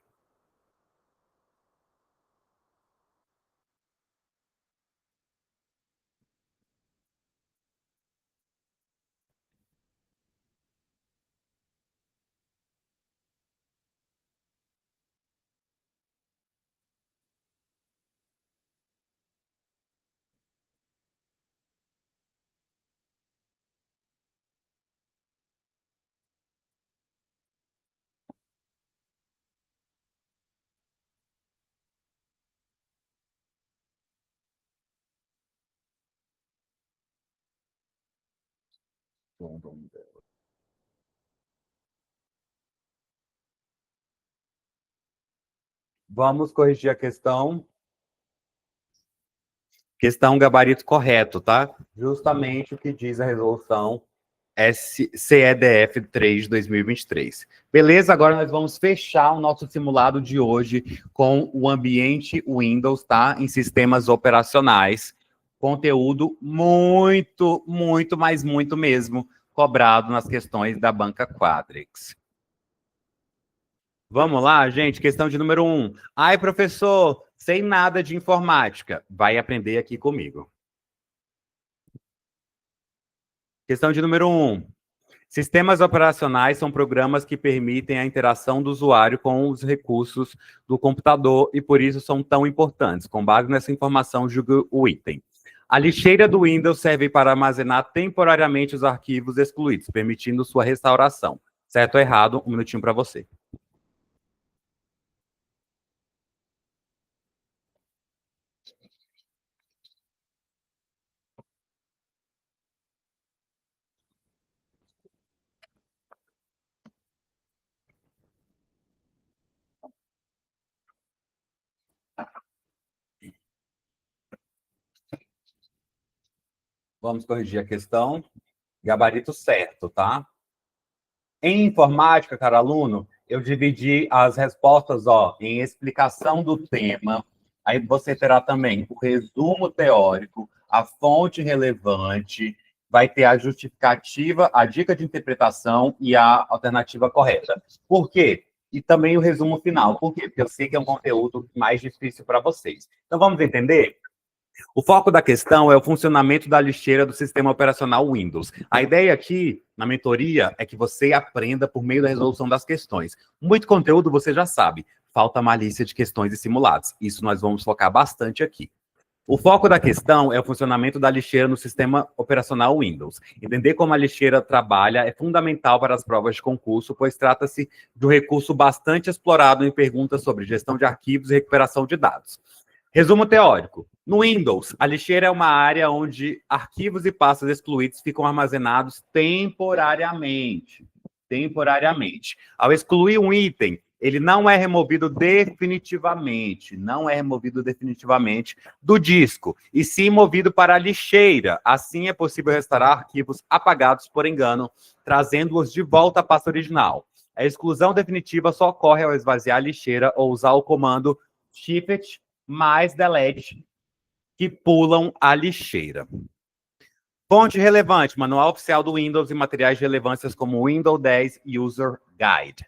Vamos corrigir a questão. Questão gabarito correto, tá? Justamente o que diz a resolução CEDF 3/2023. Beleza? Agora nós vamos fechar o nosso simulado de hoje com o ambiente Windows, tá? Em sistemas operacionais. Conteúdo muito, mas muito mesmo cobrado nas questões da banca Quadrix. Vamos lá, gente? Questão de número 1. Ai, professor, sem nada de informática. Vai aprender aqui comigo. Questão de número 1. Sistemas operacionais são programas que permitem a interação do usuário com os recursos do computador e por isso são tão importantes. Com base nessa informação, julgue o item. A lixeira do Windows serve para armazenar temporariamente os arquivos excluídos, permitindo sua restauração. Certo ou errado? 1 minutinho para você. Vamos corrigir a questão. Gabarito certo, tá? Em informática, cara aluno, eu dividi as respostas em explicação do tema. Aí você terá também o resumo teórico, a fonte relevante, vai ter a justificativa, a dica de interpretação e a alternativa correta. Por quê? E também o resumo final. Por quê? Porque eu sei que é um conteúdo mais difícil para vocês. Então, vamos entender? O foco da questão é o funcionamento da lixeira do sistema operacional Windows. A ideia aqui, na mentoria, é que você aprenda por meio da resolução das questões. Muito conteúdo você já sabe. Falta malícia de questões e simulados. Isso nós vamos focar bastante aqui. O foco da questão é o funcionamento da lixeira no sistema operacional Windows. Entender como a lixeira trabalha é fundamental para as provas de concurso, pois trata-se de um recurso bastante explorado em perguntas sobre gestão de arquivos e recuperação de dados. Resumo teórico. No Windows, a lixeira é uma área onde arquivos e pastas excluídos ficam armazenados temporariamente. temporariamente. Ao excluir um item, ele não é removido definitivamente, do disco, e sim movido para a lixeira. Assim é possível restaurar arquivos apagados por engano, trazendo-os de volta à pasta original. A exclusão definitiva só ocorre ao esvaziar a lixeira ou usar o comando shift mais delete, que pulam a lixeira. Fonte relevante, manual oficial do Windows e materiais de relevâncias como Windows 10 User Guide.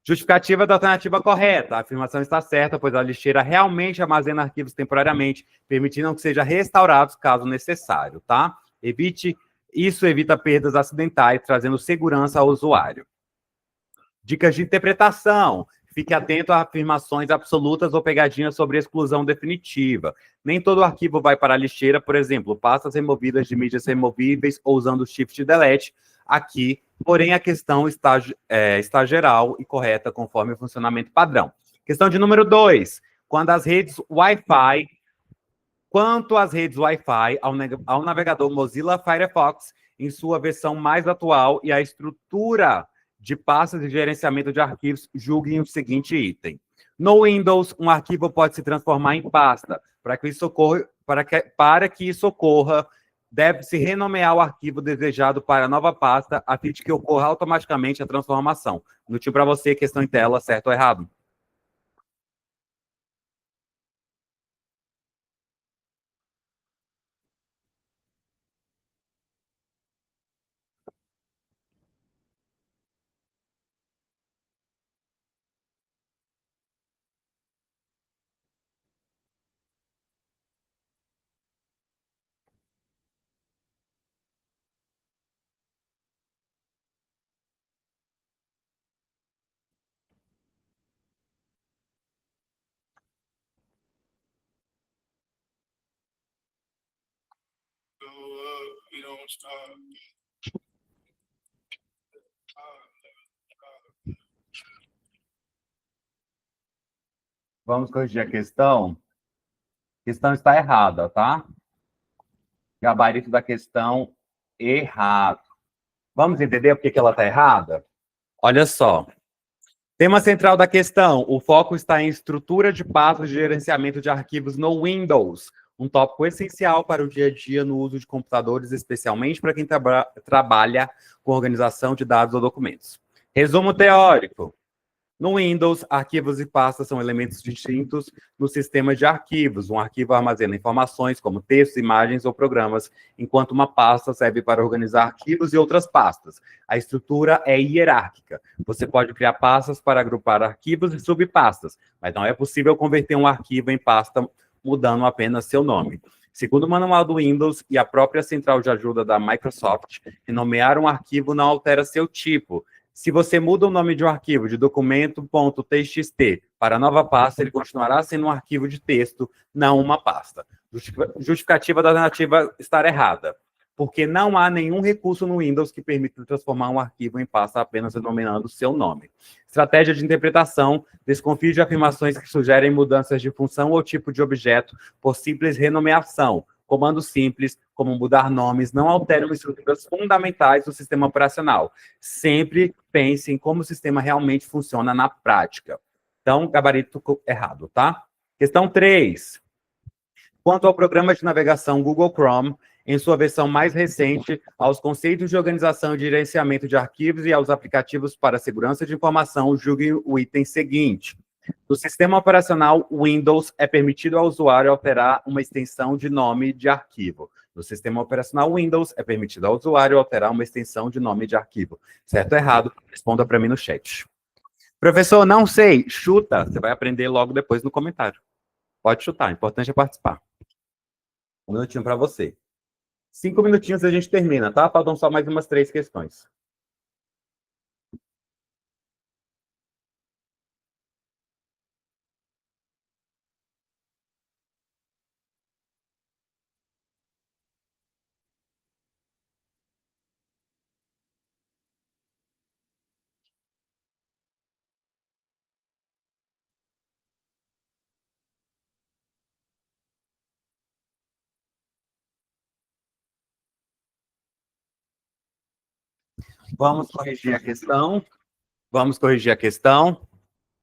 Justificativa da alternativa correta. A afirmação está certa, pois a lixeira realmente armazena arquivos temporariamente, permitindo que sejam restaurados caso necessário, tá? Isso evita perdas acidentais, trazendo segurança ao usuário. Dicas de interpretação. Fique atento a afirmações absolutas ou pegadinhas sobre exclusão definitiva. Nem todo arquivo vai para a lixeira, por exemplo, pastas removidas de mídias removíveis ou usando o Shift Delete aqui, porém a questão está geral e correta conforme o funcionamento padrão. Questão de número 2. Quanto às redes Wi-Fi, ao navegador Mozilla Firefox, em sua versão mais atual e a estrutura de pastas de gerenciamento de arquivos, julguem o seguinte item. No Windows, um arquivo pode se transformar em pasta. Para que isso ocorra, deve-se renomear o arquivo desejado para a nova pasta, a fim de que ocorra automaticamente a transformação. Minutinho para você, questão em tela, certo ou errado? Vamos corrigir a questão. A questão está errada, tá? Gabarito da questão errado. Vamos entender por que ela está errada? Olha só. Tema central da questão: o foco está em estrutura de pastas de gerenciamento de arquivos no Windows, um tópico essencial para o dia a dia no uso de computadores, especialmente para quem trabalha com organização de dados ou documentos. Resumo teórico. No Windows, arquivos e pastas são elementos distintos no sistema de arquivos. Um arquivo armazena informações como textos, imagens ou programas, enquanto uma pasta serve para organizar arquivos e outras pastas. A estrutura é hierárquica. Você pode criar pastas para agrupar arquivos e subpastas, mas não é possível converter um arquivo em pasta mudando apenas seu nome. Segundo o manual do Windows e a própria central de ajuda da Microsoft, renomear um arquivo não altera seu tipo. Se você muda o nome de um arquivo de documento.txt para nova pasta, ele continuará sendo um arquivo de texto, não uma pasta. Justificativa da alternativa estar errada, porque não há nenhum recurso no Windows que permita transformar um arquivo em pasta apenas denominando seu nome. Estratégia de interpretação: desconfie de afirmações que sugerem mudanças de função ou tipo de objeto por simples renomeação. Comandos simples, como mudar nomes, não alteram estruturas fundamentais do sistema operacional. Sempre pense em como o sistema realmente funciona na prática. Então, gabarito errado, tá? Questão 3. Quanto ao programa de navegação Google Chrome, em sua versão mais recente, aos conceitos de organização e gerenciamento de arquivos e aos aplicativos para segurança de informação, julgue o item seguinte. No sistema operacional Windows, é permitido ao usuário alterar uma extensão de nome de arquivo. No sistema operacional Windows, é permitido ao usuário alterar uma extensão de nome de arquivo. Certo ou errado? Responda para mim no chat. Professor, não sei. Chuta. Você vai aprender logo depois no comentário. Pode chutar. O importante é participar. Um minutinho para você. 5 minutinhos a gente termina, tá? Faltam só mais umas 3 questões. Vamos corrigir a questão. Vamos corrigir a questão.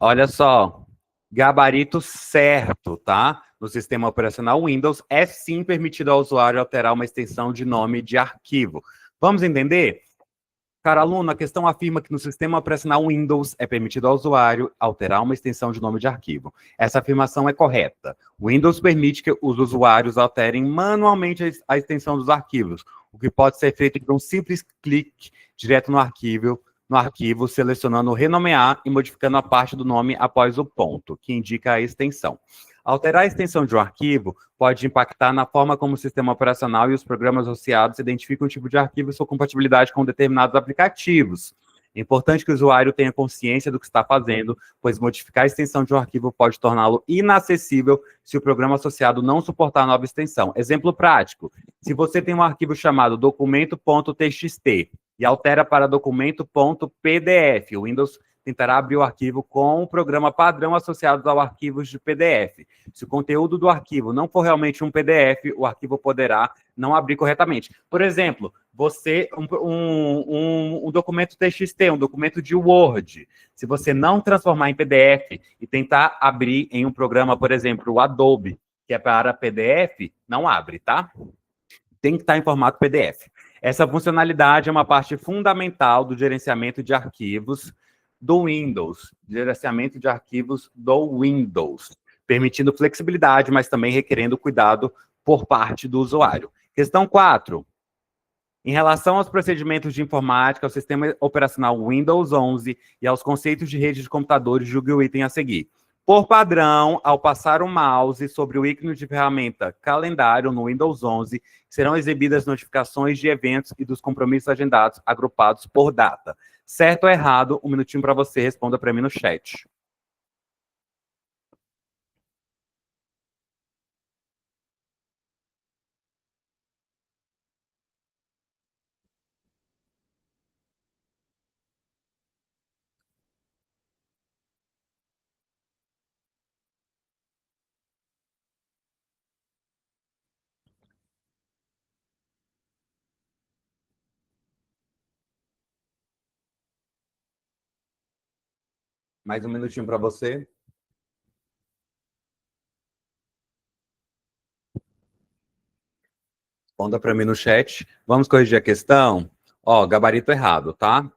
Olha só, gabarito certo, tá? No sistema operacional Windows, é sim permitido ao usuário alterar uma extensão de nome de arquivo. Vamos entender? Cara aluno, a questão afirma que no sistema operacional Windows é permitido ao usuário alterar uma extensão de nome de arquivo. Essa afirmação é correta. O Windows permite que os usuários alterem manualmente a extensão dos arquivos, o que pode ser feito por um simples clique direto no arquivo, selecionando renomear e modificando a parte do nome após o ponto, que indica a extensão. Alterar a extensão de um arquivo pode impactar na forma como o sistema operacional e os programas associados identificam o tipo de arquivo e sua compatibilidade com determinados aplicativos. É importante que o usuário tenha consciência do que está fazendo, pois modificar a extensão de um arquivo pode torná-lo inacessível se o programa associado não suportar a nova extensão. Exemplo prático: se você tem um arquivo chamado documento.txt e altera para documento.pdf, o Windows tentará abrir o arquivo com o programa padrão associado ao arquivo de PDF. Se o conteúdo do arquivo não for realmente um PDF, o arquivo poderá não abrir corretamente. Por exemplo, um documento TXT, um documento de Word, se você não transformar em PDF e tentar abrir em um programa, por exemplo, o Adobe, que é para PDF, não abre, tá? Tem que estar em formato PDF. Essa funcionalidade é uma parte fundamental do gerenciamento de arquivos do Windows, permitindo flexibilidade, mas também requerendo cuidado por parte do usuário. Questão 4. Em relação aos procedimentos de informática, ao sistema operacional Windows 11 e aos conceitos de rede de computadores, julgue o item a seguir. Por padrão, ao passar o mouse sobre o ícone de ferramenta Calendário no Windows 11, serão exibidas notificações de eventos e dos compromissos agendados, agrupados por data. Certo ou errado? Um minutinho para você, responda para mim no chat. Mais um minutinho para você. Responda para mim no chat. Vamos corrigir a questão? Ó, gabarito errado, tá?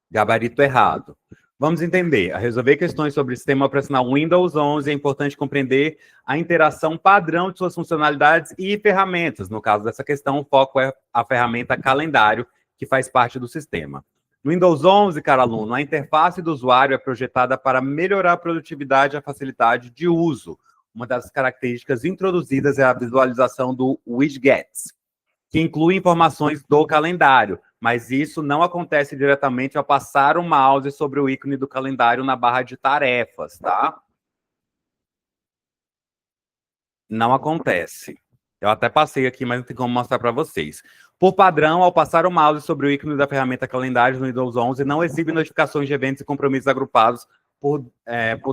Gabarito errado. Vamos entender. A resolver questões sobre o sistema operacional Windows 11, é importante compreender a interação padrão de suas funcionalidades e ferramentas. No caso dessa questão, o foco é a ferramenta Calendário, que faz parte do sistema. No Windows 11, cara aluno, a interface do usuário é projetada para melhorar a produtividade e a facilidade de uso. Uma das características introduzidas é a visualização do widgets, que inclui informações do calendário, mas isso não acontece diretamente ao passar o mouse sobre o ícone do calendário na barra de tarefas, tá? Não acontece. Eu até passei aqui, mas não tem como mostrar para vocês. Por padrão, ao passar o mouse sobre o ícone da ferramenta calendário no Windows 11, não exibe notificações de eventos e compromissos agrupados por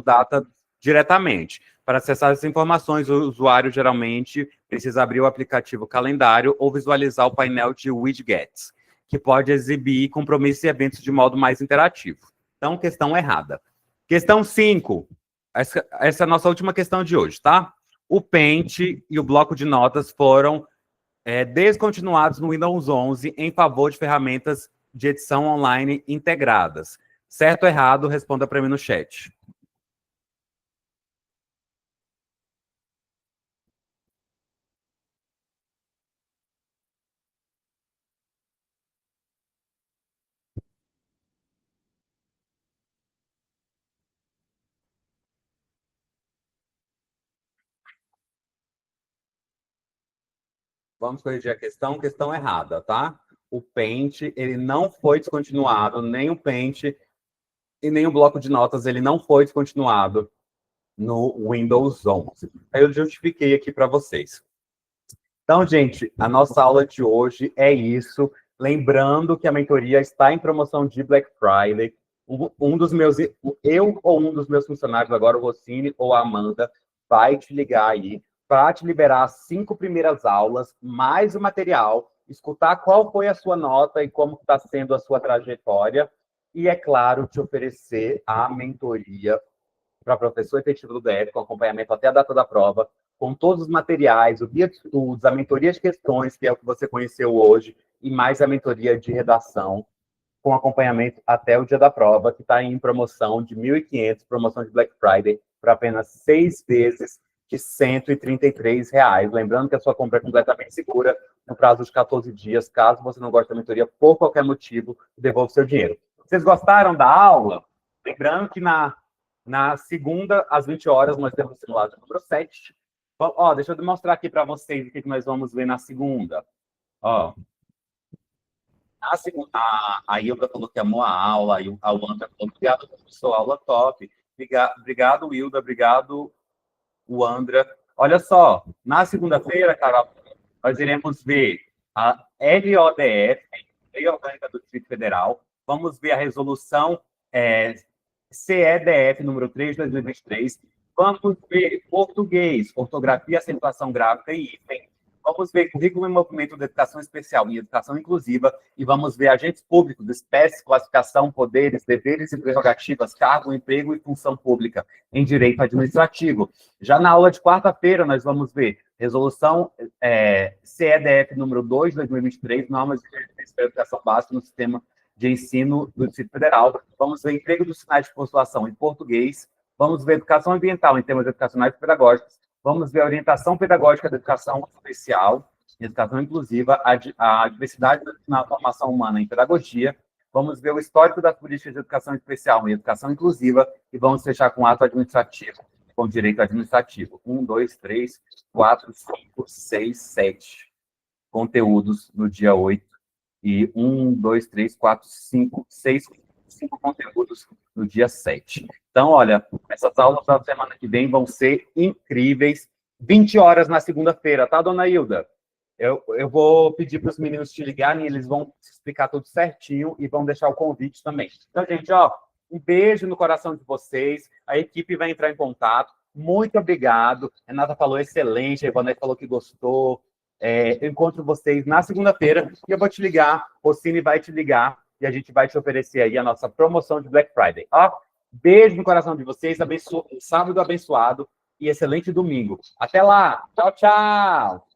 data diretamente. Para acessar essas informações, o usuário geralmente precisa abrir o aplicativo calendário ou visualizar o painel de widgets, que pode exibir compromissos e eventos de modo mais interativo. Então, questão errada. Questão 5. Essa é a nossa última questão de hoje, tá? O Paint e o bloco de notas foram descontinuados no Windows 11 em favor de ferramentas de edição online integradas. Certo ou errado? Responda para mim no chat. Vamos corrigir a questão errada, tá? O Paint, ele não foi descontinuado, nem o Paint e nem o bloco de notas, ele não foi descontinuado no Windows 11. Aí eu justifiquei aqui para vocês. Então, gente, a nossa aula de hoje é isso. Lembrando que a mentoria está em promoção de Black Friday. Eu ou um dos meus funcionários, agora o Rossini ou a Amanda, vai te ligar aí para te liberar as 5 primeiras aulas, mais o material, escutar qual foi a sua nota e como está sendo a sua trajetória. E, é claro, te oferecer a mentoria para professor efetivo do DF, com acompanhamento até a data da prova, com todos os materiais, o guia de estudos, a mentoria de questões, que é o que você conheceu hoje, e mais a mentoria de redação, com acompanhamento até o dia da prova, que está em promoção de 1.500, promoção de Black Friday, por apenas 6 vezes de R$ 133. Lembrando que a sua compra é completamente segura, no prazo de 14 dias. Caso você não goste da mentoria, por qualquer motivo, devolva o seu dinheiro. Vocês gostaram da aula? Lembrando que na segunda, às 20 horas, nós temos o simulado número 7. Ó, deixa eu mostrar aqui para vocês o que nós vamos ver na segunda. Ó, a Hilda falou que amou a aula, a Wanda falou, obrigado, professor, aula top. Obrigado, Hilda, obrigado, Wandra. Olha só, na segunda-feira, Carol, nós iremos ver a LODF, Lei Orgânica do Distrito Federal. Vamos ver a resolução CEDF número 3 de 2023. Vamos ver português, ortografia, acentuação gráfica e hífen. Vamos ver currículo e movimento de educação especial e educação inclusiva. E vamos ver agentes públicos, espécies, classificação, poderes, deveres e prerrogativas, cargo, emprego e função pública em direito administrativo. Já na aula de quarta-feira, nós vamos ver resolução CEDF número 2 de 2023, normas de educação básica no sistema de ensino do Distrito Federal. Vamos ver emprego dos sinais de pontuação em português. Vamos ver educação ambiental em temas educacionais e pedagógicos. Vamos ver a orientação pedagógica da educação especial, educação inclusiva, a diversidade na formação humana em pedagogia. Vamos ver o histórico das políticas de educação especial em educação inclusiva e vamos fechar com ato administrativo, com direito administrativo. 1, 2, 3, 4, 5, 6, 7 conteúdos no dia 8. E 1, 2, 3, 4, 5, 6, 5 conteúdos no dia 7. Então, olha, essas aulas da semana que vem vão ser incríveis. 20 horas na segunda-feira, tá, dona Hilda? Eu vou pedir para os meninos te ligarem, eles vão explicar tudo certinho e vão deixar o convite também. Então, gente, ó, um beijo no coração de vocês. A equipe vai entrar em contato. Muito obrigado. Renata falou excelente, a Ivonete falou que gostou. Eu encontro vocês na segunda-feira e eu vou te ligar, o Cine vai te ligar e a gente vai te oferecer aí a nossa promoção de Black Friday. Ó, beijo no coração de vocês, sábado abençoado e excelente domingo. Até lá. Tchau, tchau.